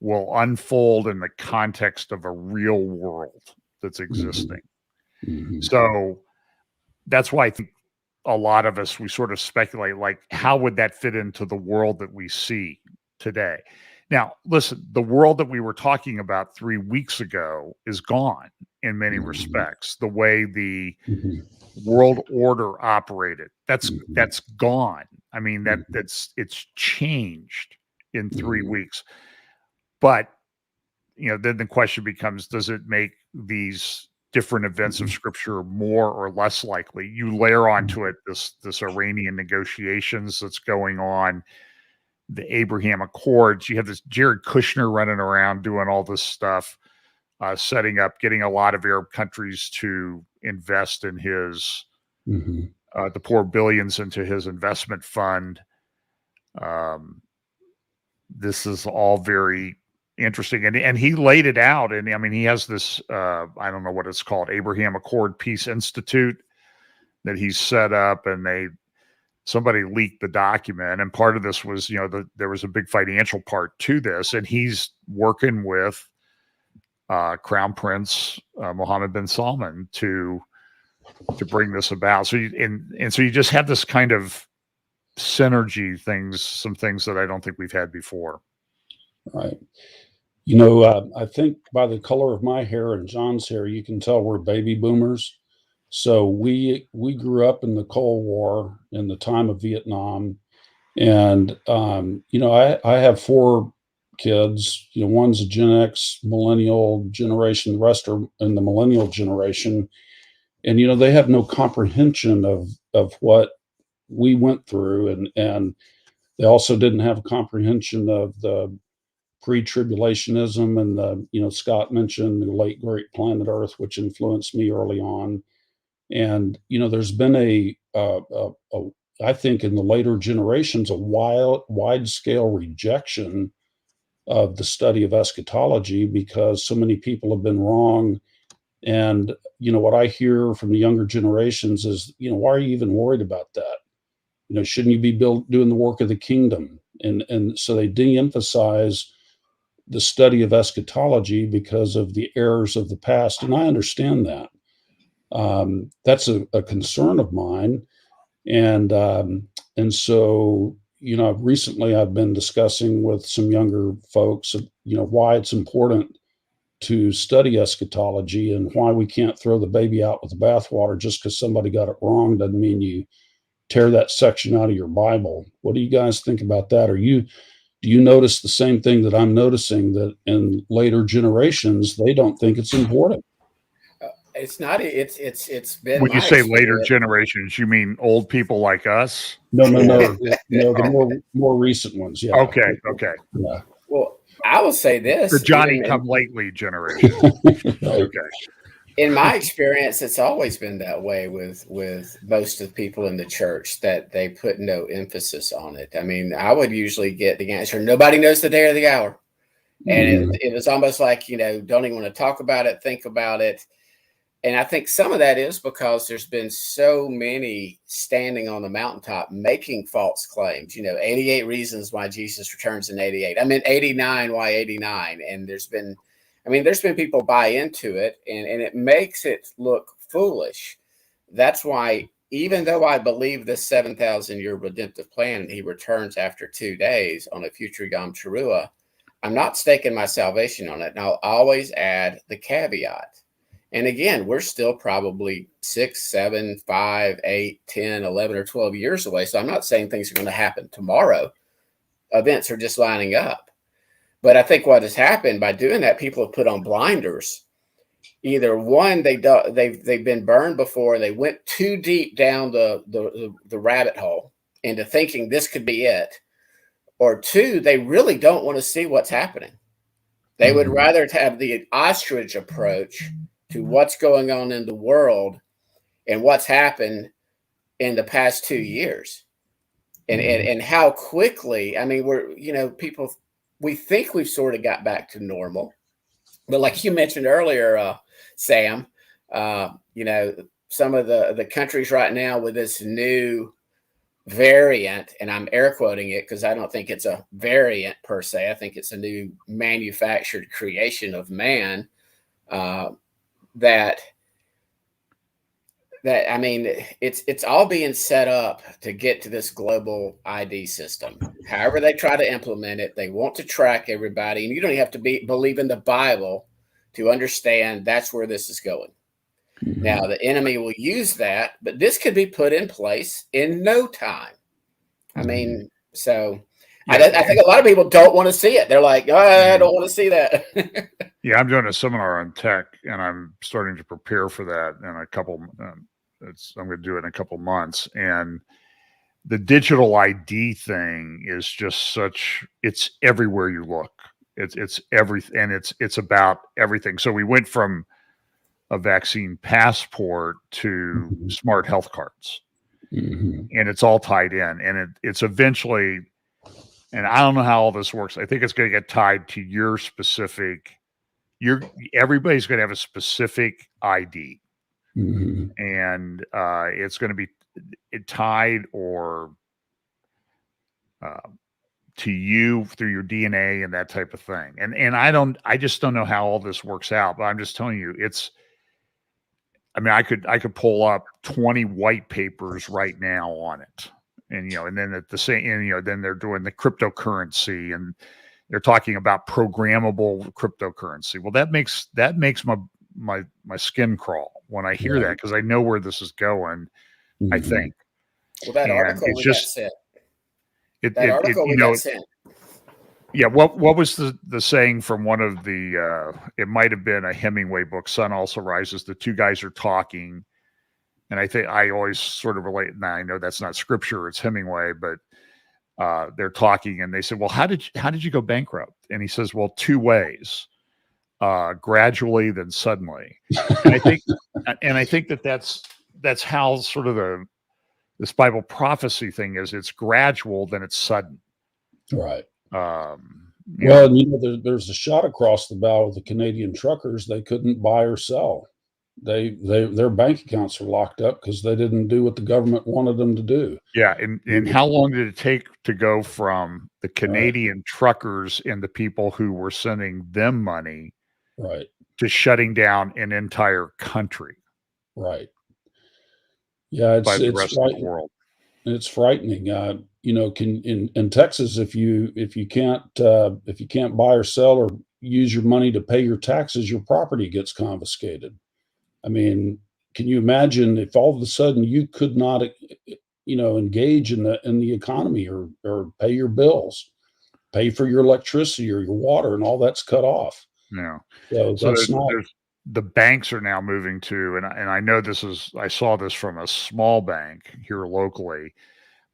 [SPEAKER 3] will unfold in the context of a real world that's existing.
[SPEAKER 2] Mm-hmm.
[SPEAKER 3] So that's why I think a lot of us, we sort of speculate, like, how would that fit into the world that we see today? Now, listen, the world that we were talking about 3 weeks ago is gone in many respects. The way the world order operated, that's gone. I mean, it's changed in 3 weeks. But, then the question becomes, does it make these different events of Scripture more or less likely? You layer onto it this Iranian negotiations that's going on, the Abraham Accords. You have this Jared Kushner running around doing all this stuff, setting up, getting a lot of Arab countries to invest in his, to pour billions into his investment fund. This is all very interesting. And he laid it out. And I mean, he has this, I don't know what it's called, Abraham Accord Peace Institute that he's set up, and somebody leaked the document. And part of this was, there was a big financial part to this, and he's working with Crown Prince Mohammed bin Salman to bring this about. So so you just have this kind of synergy some things that I don't think we've had before.
[SPEAKER 2] Right. I think by the color of my hair and John's hair, you can tell we're baby boomers. So we grew up in the Cold War, in the time of Vietnam, and I have 4 kids. One's a Gen X millennial generation, the rest are in the millennial generation, and they have no comprehension of what we went through, and they also didn't have a comprehension of the pre-tribulationism and Scott mentioned the late great planet Earth, which influenced me early on. And there's been I think in the later generations a wide scale rejection of the study of eschatology because so many people have been wrong. And what I hear from the younger generations is, why are you even worried about that? Shouldn't you be doing the work of the kingdom? And so they de-emphasize the study of eschatology because of the errors of the past, and I understand that. That's a concern of mine, and so recently I've been discussing with some younger folks, why it's important to study eschatology and why we can't throw the baby out with the bathwater just because somebody got it wrong doesn't mean you tear that section out of your Bible. What do you guys think about that? Do you notice the same thing that I'm noticing, that in later generations, they don't think it's important?
[SPEAKER 4] It's not. It's been.
[SPEAKER 3] When you say later generations, you mean old people like us?
[SPEAKER 2] No. The more recent ones. Yeah.
[SPEAKER 3] Okay.
[SPEAKER 2] Yeah.
[SPEAKER 4] Well, I will say this:
[SPEAKER 3] the Johnny come lately generation. Okay.
[SPEAKER 4] In my experience, it's always been that way with most of the people in the church, that they put no emphasis on it. I mean, I would usually get the answer, nobody knows the day or the hour. And it was almost like, don't even want to talk about it, think about it. And I think some of that is because there's been so many standing on the mountaintop making false claims, 88 reasons why Jesus returns in 88. I mean, 89, why 89? And there's been people buy into it, and it makes it look foolish. That's why, even though I believe this 7,000-year redemptive plan, and he returns after 2 days on a future Yom Teruah, I'm not staking my salvation on it. And I'll always add the caveat. And again, we're still probably 6, 7, 5, 8, 10, 11, or 12 years away. So I'm not saying things are going to happen tomorrow. Events are just lining up. But I think what has happened by doing that, people have put on blinders. Either one, they've been burned before, and they went too deep down the rabbit hole into thinking this could be it. Or 2, they really don't want to see what's happening. They would rather have the ostrich approach to what's going on in the world and what's happened in the past 2 years, and how quickly. I mean, people. We think we've sort of got back to normal, but like you mentioned earlier, Sam, some of the countries right now with this new variant, and I'm air quoting it because I don't think it's a variant per se. I think it's a new manufactured creation of man, that I mean, it's all being set up to get to this global ID system. However they try to implement it, they want to track everybody, and you don't have to believe in the Bible to understand that's where this is going. Now, the enemy will use that, but this could be put in place in no time. I mean, so I think a lot of people don't want to see it. They're like, oh, I don't want to see that.
[SPEAKER 3] Yeah, I'm doing a seminar on tech, and I'm starting to prepare for that in a couple. I'm going to do it in a couple months, and the digital ID thing is just it's everywhere you look. It's everything, and it's about everything. So we went from a vaccine passport to smart health cards, and it's all tied in, and it's eventually. And I don't know how all this works. I think it's going to get tied to your specific. Everybody's going to have a specific ID. And it's going to be tied or to you through your DNA and that type of thing. And I just don't know how all this works out, but I'm just telling you, I could pull up 20 white papers right now on it. And, and then at the same, and, then they're doing the cryptocurrency, and they're talking about programmable cryptocurrency. Well, that makes my skin crawl. when I hear that, because I know where this is going. I think.
[SPEAKER 4] Well, that
[SPEAKER 3] And
[SPEAKER 4] article
[SPEAKER 3] it's
[SPEAKER 4] we
[SPEAKER 3] just
[SPEAKER 4] got sent.
[SPEAKER 3] it,
[SPEAKER 4] That
[SPEAKER 3] it,
[SPEAKER 4] article
[SPEAKER 3] it,
[SPEAKER 4] we got sent.
[SPEAKER 3] Yeah, what was the saying from one of the it might have been a Hemingway book, Sun Also Rises. The two guys are talking, and I think I always sort of relate. Now I know that's not scripture, it's Hemingway, but they're talking and they said, well, how did you go bankrupt? And he says, well, two ways, gradually, then suddenly. And I think that's how sort of this Bible prophecy thing is. It's gradual, then it's sudden.
[SPEAKER 2] Right.
[SPEAKER 3] Well,
[SPEAKER 2] there's a shot across the bow of the Canadian truckers. They couldn't buy or sell. Their bank accounts were locked up because they didn't do what the government wanted them to do.
[SPEAKER 3] Yeah, and how long did it take to go from the Canadian truckers and the people who were sending them money,
[SPEAKER 2] right,
[SPEAKER 3] to shutting down an entire country?
[SPEAKER 2] Right. Yeah,
[SPEAKER 3] by the rest of the world.
[SPEAKER 2] It's frightening. In Texas, if you can't buy or sell or use your money to pay your taxes, your property gets confiscated. I mean, can you imagine if all of a sudden you could not, engage in the economy or pay your bills, pay for your electricity or your water, and all that's cut off?
[SPEAKER 3] Yeah.
[SPEAKER 2] So that's
[SPEAKER 3] the banks are now moving to, and I know I saw this from a small bank here locally,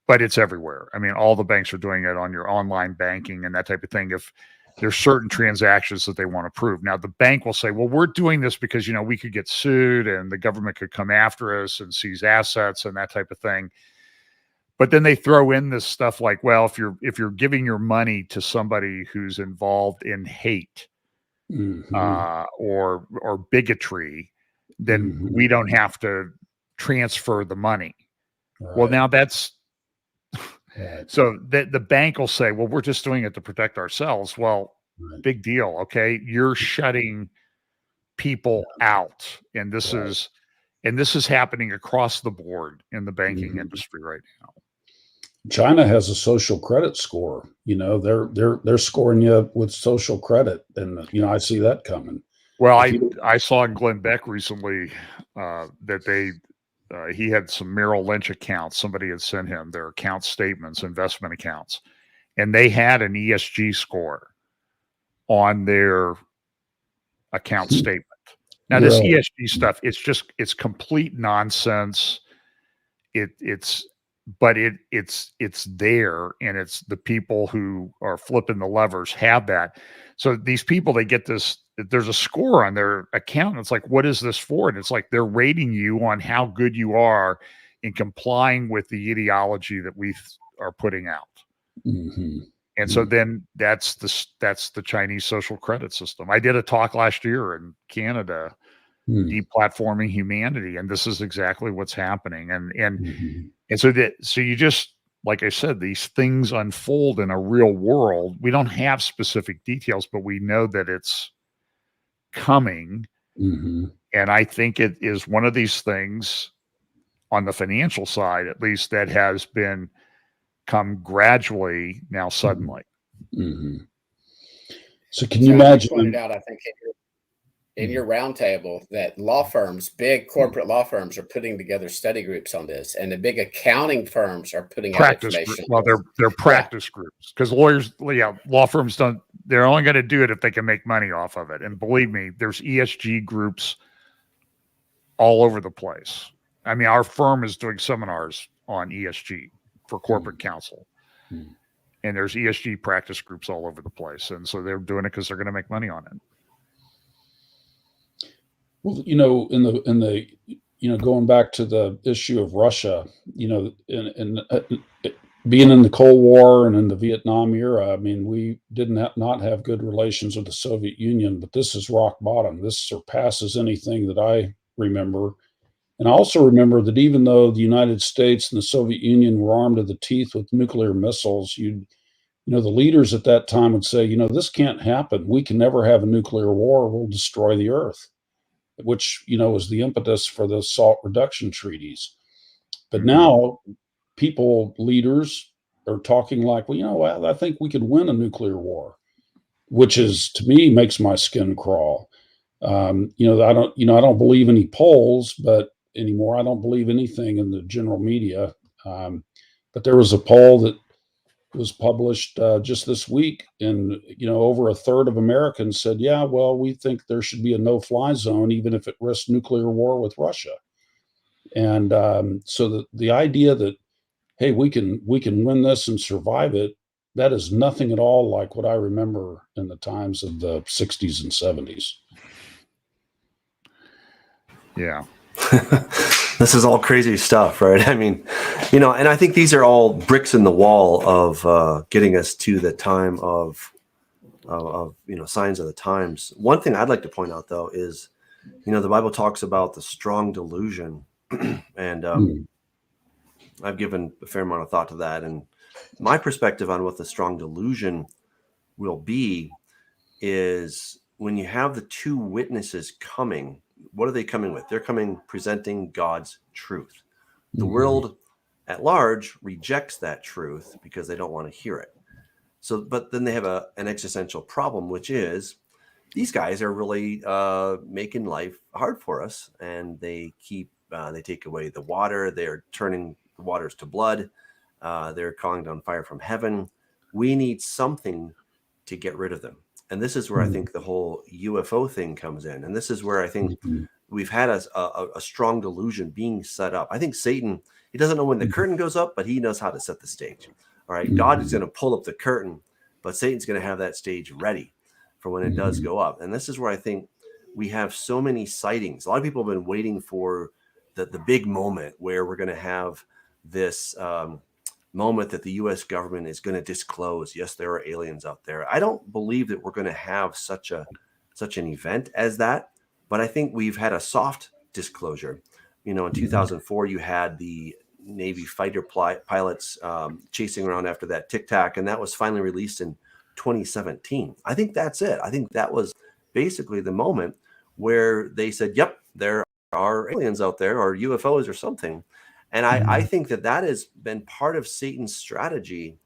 [SPEAKER 3] but it's everywhere. I mean, all the banks are doing it on your online banking and that type of thing. If there's certain transactions that they want to prove. Now the bank will say, well, we're doing this because, we could get sued and the government could come after us and seize assets and that type of thing. But then they throw in this stuff like, well, if you're giving your money to somebody who's involved in hate, or bigotry, then we don't have to transfer the money. Right. Well, now that's right. So the bank will say, well, we're just doing it to protect ourselves. Well, big deal. Okay. You're shutting people out. And this is happening across the board in the banking industry right now.
[SPEAKER 2] China has a social credit score. They're scoring you with social credit, and I see that coming.
[SPEAKER 3] Well, I saw in Glenn Beck recently that he had some Merrill Lynch accounts. Somebody had sent him their account statements, investment accounts, and they had an ESG score on their account statement. Now, this ESG stuff, it's complete nonsense. It's there, and it's the people who are flipping the levers have that. So these people, they get this, there's a score on their account. And it's like, what is this for? And it's like, they're rating you on how good you are in complying with the ideology that we are putting out. And so then that's the Chinese social credit system. I did a talk last year in Canada, deplatforming humanity. And this is exactly what's happening. And so you just, like I said, these things unfold in a real world. We don't have specific details, but we know that it's coming. And I think it is one of these things on the financial side, at least, that has been come gradually, now suddenly.
[SPEAKER 2] So can you imagine?
[SPEAKER 4] You pointed out, I think, in your roundtable, that law firms, big corporate law firms, are putting together study groups on this, and the big accounting firms are putting out information.
[SPEAKER 3] Well, they're practice groups, because law firms don't. They're only going to do it if they can make money off of it. And believe me, there's ESG groups all over the place. I mean, our firm is doing seminars on ESG for corporate counsel, and there's ESG practice groups all over the place. And so they're doing it because they're going to make money on it.
[SPEAKER 2] Well, in the going back to the issue of Russia, in being in the Cold War and in the Vietnam era, I mean, we not have good relations with the Soviet Union, but this is rock bottom. This surpasses anything that I remember. And I also remember that even though the United States and the Soviet Union were armed to the teeth with nuclear missiles, the leaders at that time would say, this can't happen. We can never have a nuclear war. We'll destroy the earth, which, was the impetus for the SALT reduction treaties. But now leaders are talking like, well, I think we could win a nuclear war, which is, to me, makes my skin crawl. I don't believe any polls, but anymore, I don't believe anything in the general media. But there was a poll that was published just this week, and over a third of Americans said, "Yeah, well, we think there should be a no-fly zone, even if it risks nuclear war with Russia." And so the idea that, hey, we can win this and survive it, that is nothing at all like what I remember in the times of the 60s and 70s.
[SPEAKER 3] Yeah.
[SPEAKER 1] This is all crazy stuff, right? I mean, and I think these are all bricks in the wall of getting us to the time of signs of the times. One thing I'd like to point out, though, is, the Bible talks about the strong delusion, and I've given a fair amount of thought to that. And my perspective on what the strong delusion will be is when you have the two witnesses coming. What are they coming with? They're coming presenting God's truth. The world at large rejects that truth because they don't want to hear it. So, but then they have an existential problem, which is these guys are really making life hard for us, and they take away the water. They're turning the waters to blood. They're calling down fire from heaven. We need something to get rid of them. And this is where I think the whole UFO thing comes in. And this is where I think we've had a strong delusion being set up. I think Satan, he doesn't know when the curtain goes up, but he knows how to set the stage. All right. God is going to pull up the curtain, but Satan's going to have that stage ready for when it does go up. And this is where I think we have so many sightings. A lot of people have been waiting for the big moment where we're going to have this moment that the U.S. government is going to disclose, yes, there are aliens out there. I don't believe that we're going to have such an event as that, but I think we've had a soft disclosure. In 2004, you had the Navy fighter pilots chasing around after that Tic Tac, and that was finally released in 2017. I think that's it. I think that was basically the moment where they said, yep, there are aliens out there, or UFOs or something. And I think that has been part of Satan's strategy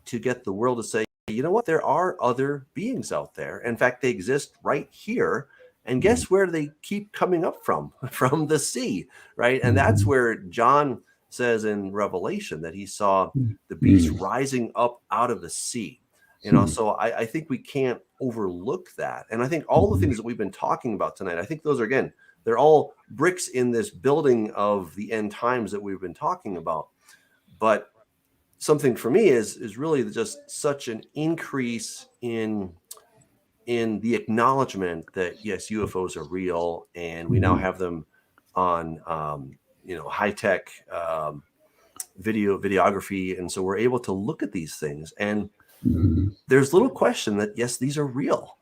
[SPEAKER 1] to get the world to say, you know what, there are other beings out there. In fact, they exist right here. And guess where they keep coming up from? From the sea, right? And that's where John says in Revelation that he saw the beast rising up out of the sea. So I think we can't overlook that. And I think all the things that we've been talking about tonight, I think those are, again, they're all bricks in this building of the end times that we've been talking about. But something for me is really just such an increase in the acknowledgement that, yes, UFOs are real, and we now have them on high-tech videography. And so we're able to look at these things, and there's little question that, yes, these are real.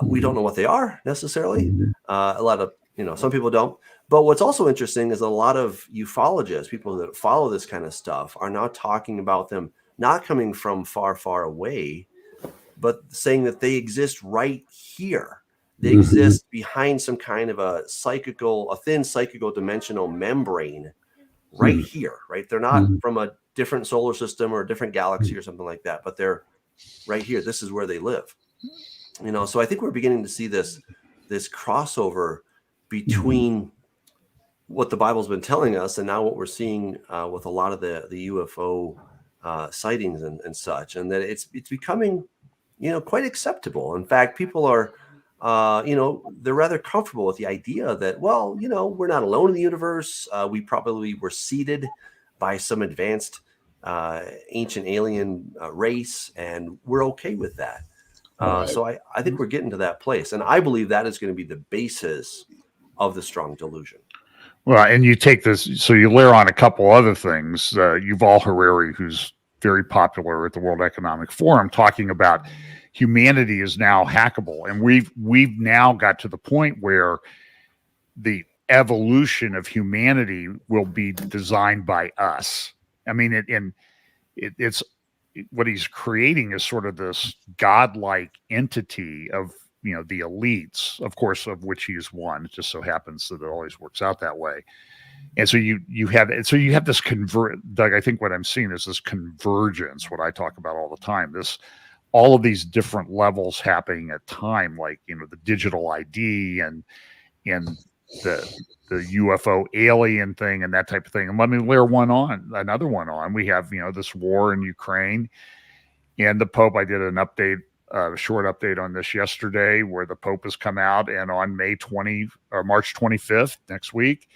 [SPEAKER 1] We don't know what they are necessarily. A lot of some people don't. But what's also interesting is a lot of ufologists, people that follow this kind of stuff, are now talking about them not coming from far, far away, but saying that they exist right here. They exist behind some kind of a thin psychical dimensional membrane right here, right? They're not from a different solar system or a different galaxy or something like that, but they're right here. This is where they live. So I think we're beginning to see this crossover between what the Bible's been telling us and now what we're seeing with a lot of the UFO sightings and such, and that it's becoming quite acceptable. In fact, people are they're rather comfortable with the idea that, well, we're not alone in the universe. We probably were seeded by some advanced ancient alien race, and we're okay with that. So I think we're getting to that place, and I believe that is going to be the basis of the strong delusion.
[SPEAKER 3] Well, and you take this, so you layer on a couple other things. Yuval Harari, who's very popular at the World Economic Forum, talking about humanity is now hackable, and we've now got to the point where the evolution of humanity will be designed by us. I mean, it's what he's creating is sort of this godlike entity of the elites, of course, of which he is one. It just so happens that it always works out that way. And so you have this Doug, I think what I'm seeing is this convergence, what I talk about all the time, this all of these different levels happening at time, like, the digital ID and the UFO alien thing and that type of thing. And let me layer another one on. We have, this war in Ukraine, and the Pope. I did an update, a short update on this yesterday, where the Pope has come out, and on March 25th, next week,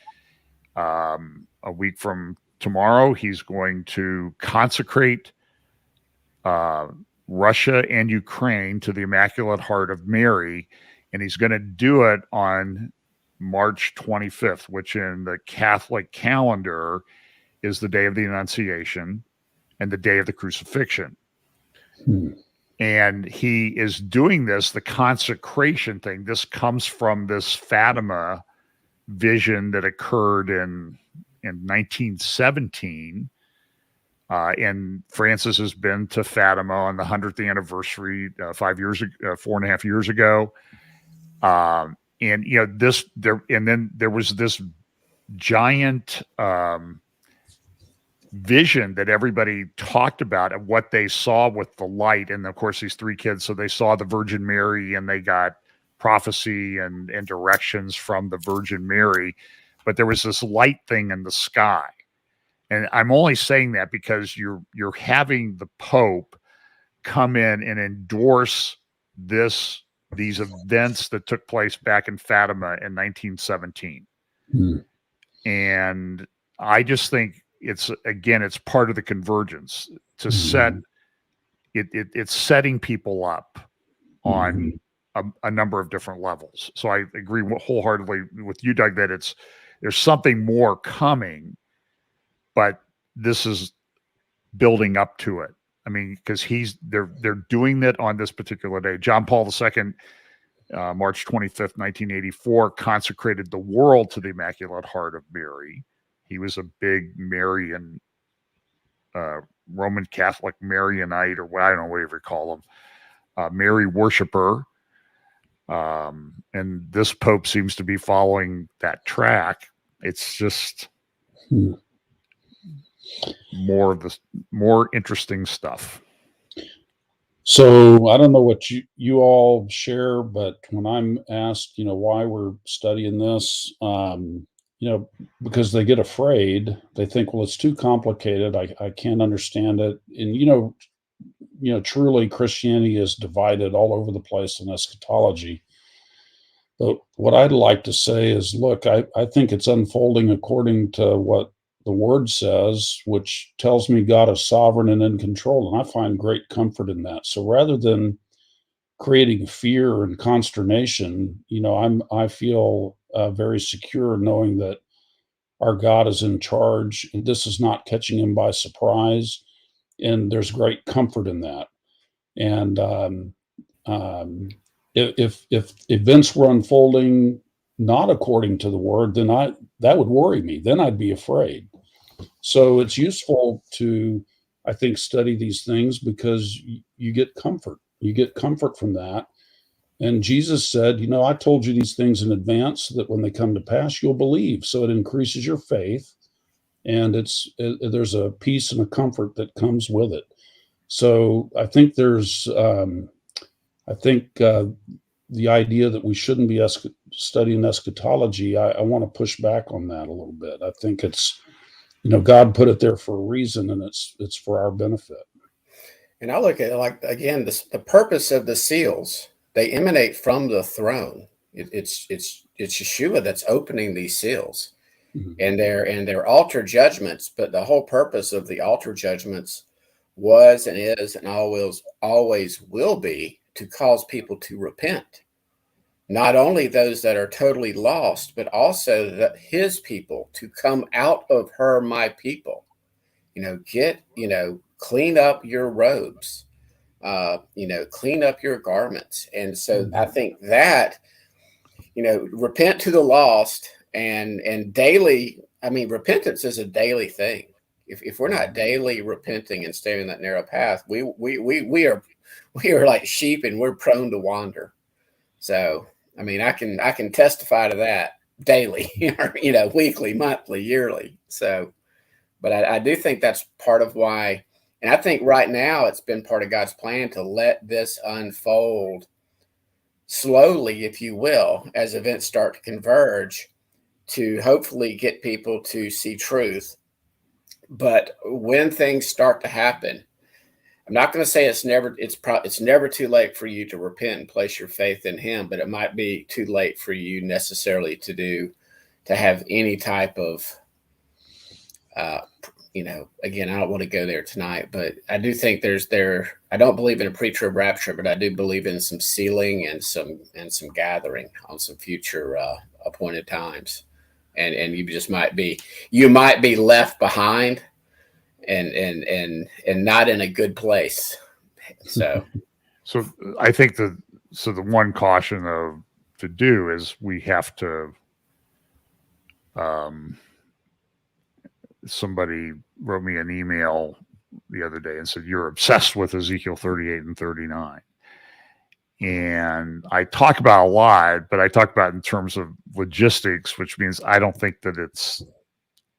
[SPEAKER 3] a week from tomorrow, he's going to consecrate Russia and Ukraine to the Immaculate Heart of Mary, and he's going to do it on March 25th, which in the Catholic calendar is the day of the Annunciation and the day of the crucifixion. And he is doing this, the consecration thing. This comes from this Fatima vision that occurred in 1917. And Francis has been to Fatima on the 100th anniversary 4.5 years ago. And then there was this giant vision that everybody talked about of what they saw with the light. And of course, these three kids, so they saw the Virgin Mary, and they got prophecy and directions from the Virgin Mary. But there was this light thing in the sky. And I'm only saying that because you're having the Pope come in and endorse these events that took place back in Fatima in 1917. And I just think it's part of the convergence to set it. It's setting people up on a number of different levels. So I agree wholeheartedly with you, Doug, that there's something more coming, but this is building up to it. I mean, because they're doing that on this particular day. John Paul II, March 25th, 1984, consecrated the world to the Immaculate Heart of Mary. He was a big Marian, Roman Catholic Marianite, or I don't know, whatever you call them, Mary worshiper. And this Pope seems to be following that track. It's just more interesting stuff.
[SPEAKER 2] So I don't know what you all share, but when I'm asked, why we're studying this, because they get afraid, they think, well, it's too complicated. I can't understand it. And, truly Christianity is divided all over the place in eschatology. But what I'd like to say is, look, I think it's unfolding according to what the word says, which tells me God is sovereign and in control. And I find great comfort in that. So rather than creating fear and consternation, I feel very secure knowing that our God is in charge, and this is not catching him by surprise. And there's great comfort in that. And if events were unfolding not according to the word, then that would worry me. Then I'd be afraid. So it's useful to, I think, study these things because you get comfort. You get comfort from that. And Jesus said, I told you these things in advance so that when they come to pass, you'll believe. So it increases your faith, and there's a peace and a comfort that comes with it. So I think the idea that we shouldn't be studying eschatology, I want to push back on that a little bit. I think it's, God put it there for a reason, and it's for our benefit.
[SPEAKER 4] And I look at it like, again, the purpose of the seals, they emanate from the throne. It's Yeshua that's opening these seals, and they're altar judgments. But the whole purpose of the altar judgments was and is and always will be to cause people to repent. Not only those that are totally lost, but also that his people to come out of her, my people, clean up your robes, clean up your garments. And so I think that, repent to the lost and daily, repentance is a daily thing. If we're not daily repenting and staying in that narrow path, we are like sheep and we're prone to wander. So, I can testify to that daily, weekly, monthly, yearly. So, but I do think that's part of why, And I think right now it's been part of God's plan to let this unfold slowly, if you will, as events start to converge, to hopefully get people to see truth. But when things start to happen, I'm not going to say it's never too late for you to repent and place your faith in him, but it might be too late for you necessarily to have any type of, again, I don't want to go there tonight, but I do think I don't believe in a pre-trib rapture, but I do believe in some sealing and some gathering on some future appointed times. And you might be left behind and not in a good place. So
[SPEAKER 3] I think the one caution to do is we have to, somebody wrote me an email the other day and said, you're obsessed with Ezekiel 38 and 39. And I talk about a lot, but I talk about it in terms of logistics, which means I don't think that it's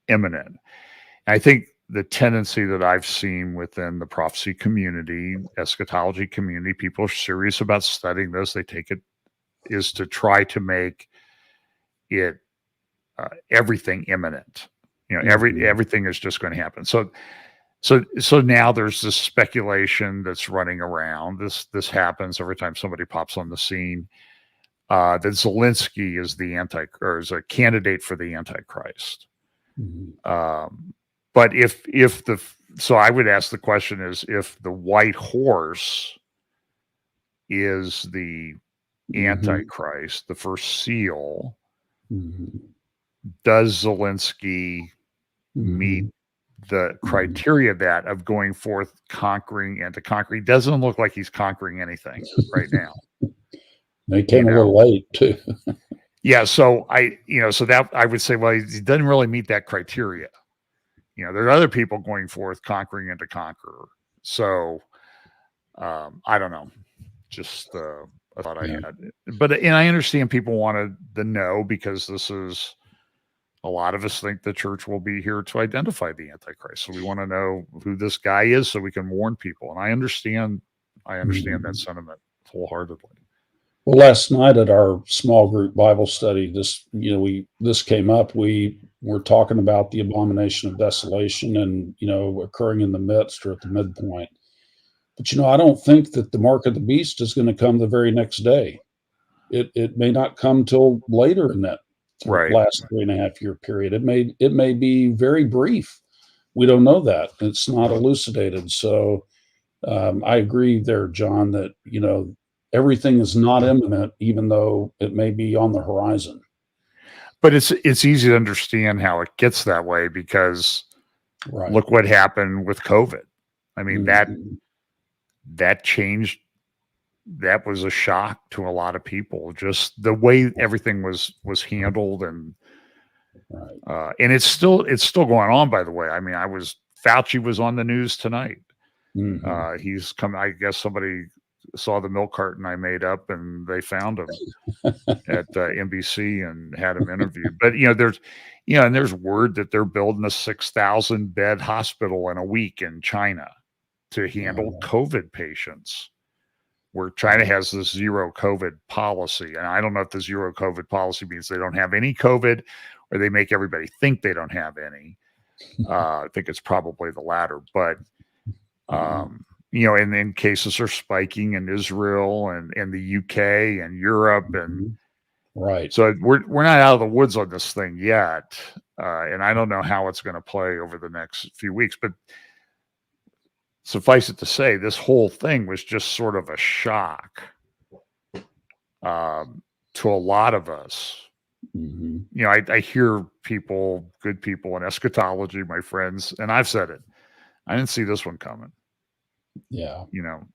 [SPEAKER 3] imminent. I think the tendency that I've seen within the prophecy community, eschatology community, people are serious about studying this. They take it is to try to make it everything imminent. Everything is just going to happen. So now there's this speculation that's running around. This happens every time somebody pops on the scene. That Zelensky is a candidate for the Antichrist.
[SPEAKER 2] Mm-hmm.
[SPEAKER 3] But so I would ask the question is, if the white horse is the Antichrist, the first seal, does Zelensky meet the criteria of going forth, conquering and to conquer? He doesn't look like he's conquering anything right now.
[SPEAKER 2] They came a little late too.
[SPEAKER 3] Yeah. So I would say, well, he doesn't really meet that criteria. There are other people going forth, conquering and to conquer. So I don't know. Just a thought I had. But I understand people wanted the no, because this is, a lot of us think the church will be here to identify the Antichrist. So we want to know who this guy is so we can warn people. And I understand that sentiment wholeheartedly.
[SPEAKER 2] Well, last night at our small group Bible study, this came up. We were talking about the abomination of desolation and, occurring in the midst or at the midpoint. But, I don't think that the mark of the beast is going to come the very next day. It may not come till later in that last 3.5 year period. It may be very brief. We don't know that. It's not elucidated. So I agree there, John, that, everything is not imminent, even though it may be on the horizon.
[SPEAKER 3] But it's easy to understand how it gets that way, because look what happened with COVID. I mean, that changed. That was a shock to a lot of people, just the way everything was handled. And it's still going on, by the way. I mean, Fauci was on the news tonight. He's come, I guess somebody saw the milk carton I made up and they found him at NBC and had him interviewed. But, there's word that they're building a 6,000 bed hospital in a week in China to handle COVID patients, where China has this zero COVID policy. And I don't know if the zero COVID policy means they don't have any COVID or they make everybody think they don't have any. I think it's probably the latter, but, and then cases are spiking in Israel and the UK and Europe. And so we're not out of the woods on this thing yet. And I don't know how it's going to play over the next few weeks, but suffice it to say, this whole thing was just sort of a shock to a lot of us. I hear people, good people in eschatology, my friends, and I've said it, I didn't see this one coming.
[SPEAKER 2] Yeah.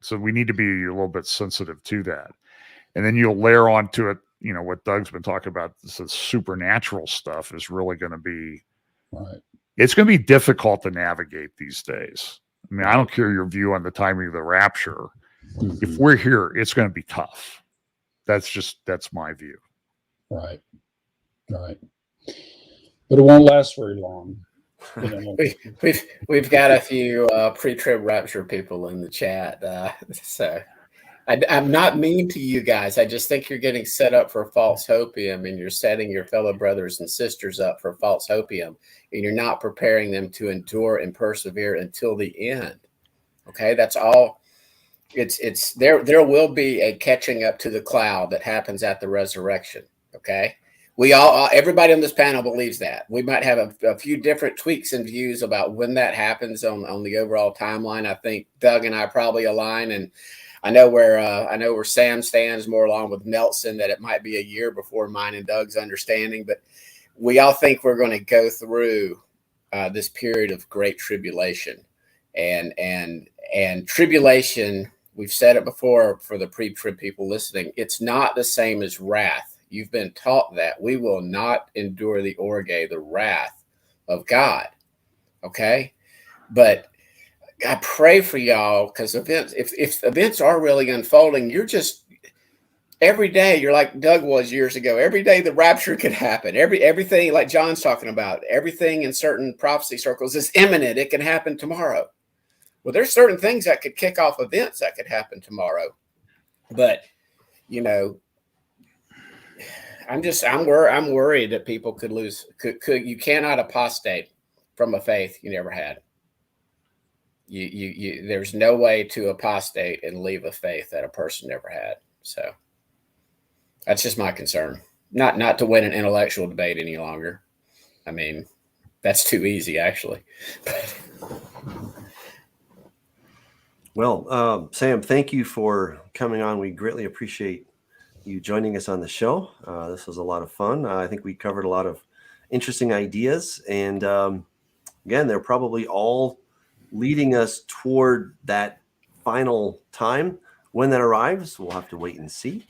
[SPEAKER 3] So we need to be a little bit sensitive to that. And then you'll layer onto it, what Doug's been talking about, this supernatural stuff is really going to be, it's going to be difficult to navigate these days. I mean, I don't care your view on the timing of the rapture. If we're here, it's going to be tough. That's my view.
[SPEAKER 2] Right. But it won't last very long. You know,
[SPEAKER 4] We've got a few pre-trib rapture people in the chat, so I'm not mean to you guys. I just think you're getting set up for false hopium, and you're setting your fellow brothers and sisters up for false hopium, and you're not preparing them to endure and persevere until the end. Okay, that's all. It's there. There will be a catching up to the cloud that happens at the resurrection. Okay. We everybody on this panel believes that. We might have a few different tweaks and views about when that happens on the overall timeline. I think Doug and I probably align, and I know where Sam stands more along with Nelson, that it might be a year before mine and Doug's understanding. But we all think we're going to go through this period of great tribulation, and tribulation. We've said it before for the pre-trib people listening. It's not the same as wrath. You've been taught that we will not endure the orge, the wrath of God. Okay. But I pray for y'all, because if events are really unfolding, you're just every day, you're like Doug was years ago. Every day the rapture could happen. Everything like John's talking about, everything in certain prophecy circles is imminent. It can happen tomorrow. Well, there's certain things that could kick off events that could happen tomorrow. But, you know, I'm worried that people could lose. You cannot apostate from a faith you never had. There's no way to apostate and leave a faith that a person never had. So that's just my concern. Not to win an intellectual debate any longer. I mean, that's too easy, actually.
[SPEAKER 1] Well, Sam, thank you for coming on. We greatly appreciate you joining us on the show. This was a lot of fun. I think we covered a lot of interesting ideas, and again, they're probably all leading us toward that final time. When that arrives, we'll have to wait and see.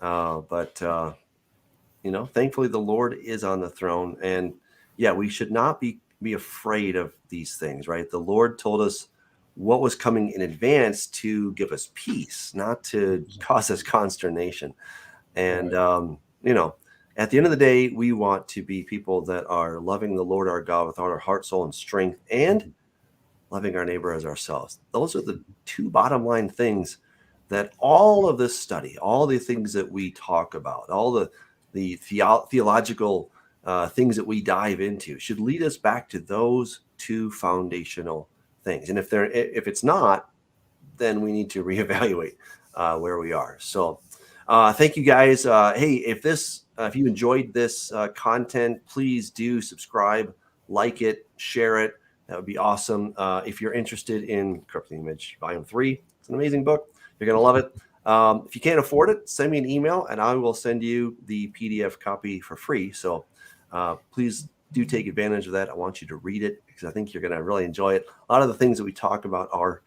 [SPEAKER 1] But you know, thankfully the Lord is on the throne, and yeah, we should not be afraid of these things, right? The Lord told us what was coming in advance to give us peace, not to cause us consternation. And, you know, at the end of the day, we want to be people that are loving the Lord our God with all our heart, soul, and strength, and loving our neighbor as ourselves. Those are the two bottom line things that all of this study, all the things that we talk about, all the theological things that we dive into should lead us back to those two foundational things. And if it's not, then we need to reevaluate where we are. So thank you guys. Hey, if you enjoyed this content, please do subscribe, like it, share it. That would be awesome. If you're interested in Corrupting Image Volume 3, it's an amazing book. You're going to love it. If you can't afford it, send me an email and I will send you the PDF copy for free. So please do take advantage of that. I want you to read it because I think you're going to really enjoy it. A lot of the things that we talk about are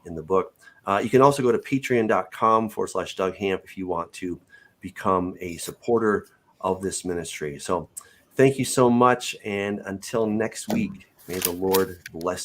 [SPEAKER 1] in the book. You can also go to patreon.com/Doug Hamp if you want to become a supporter of this ministry. So thank you so much. And until next week, may the Lord bless you.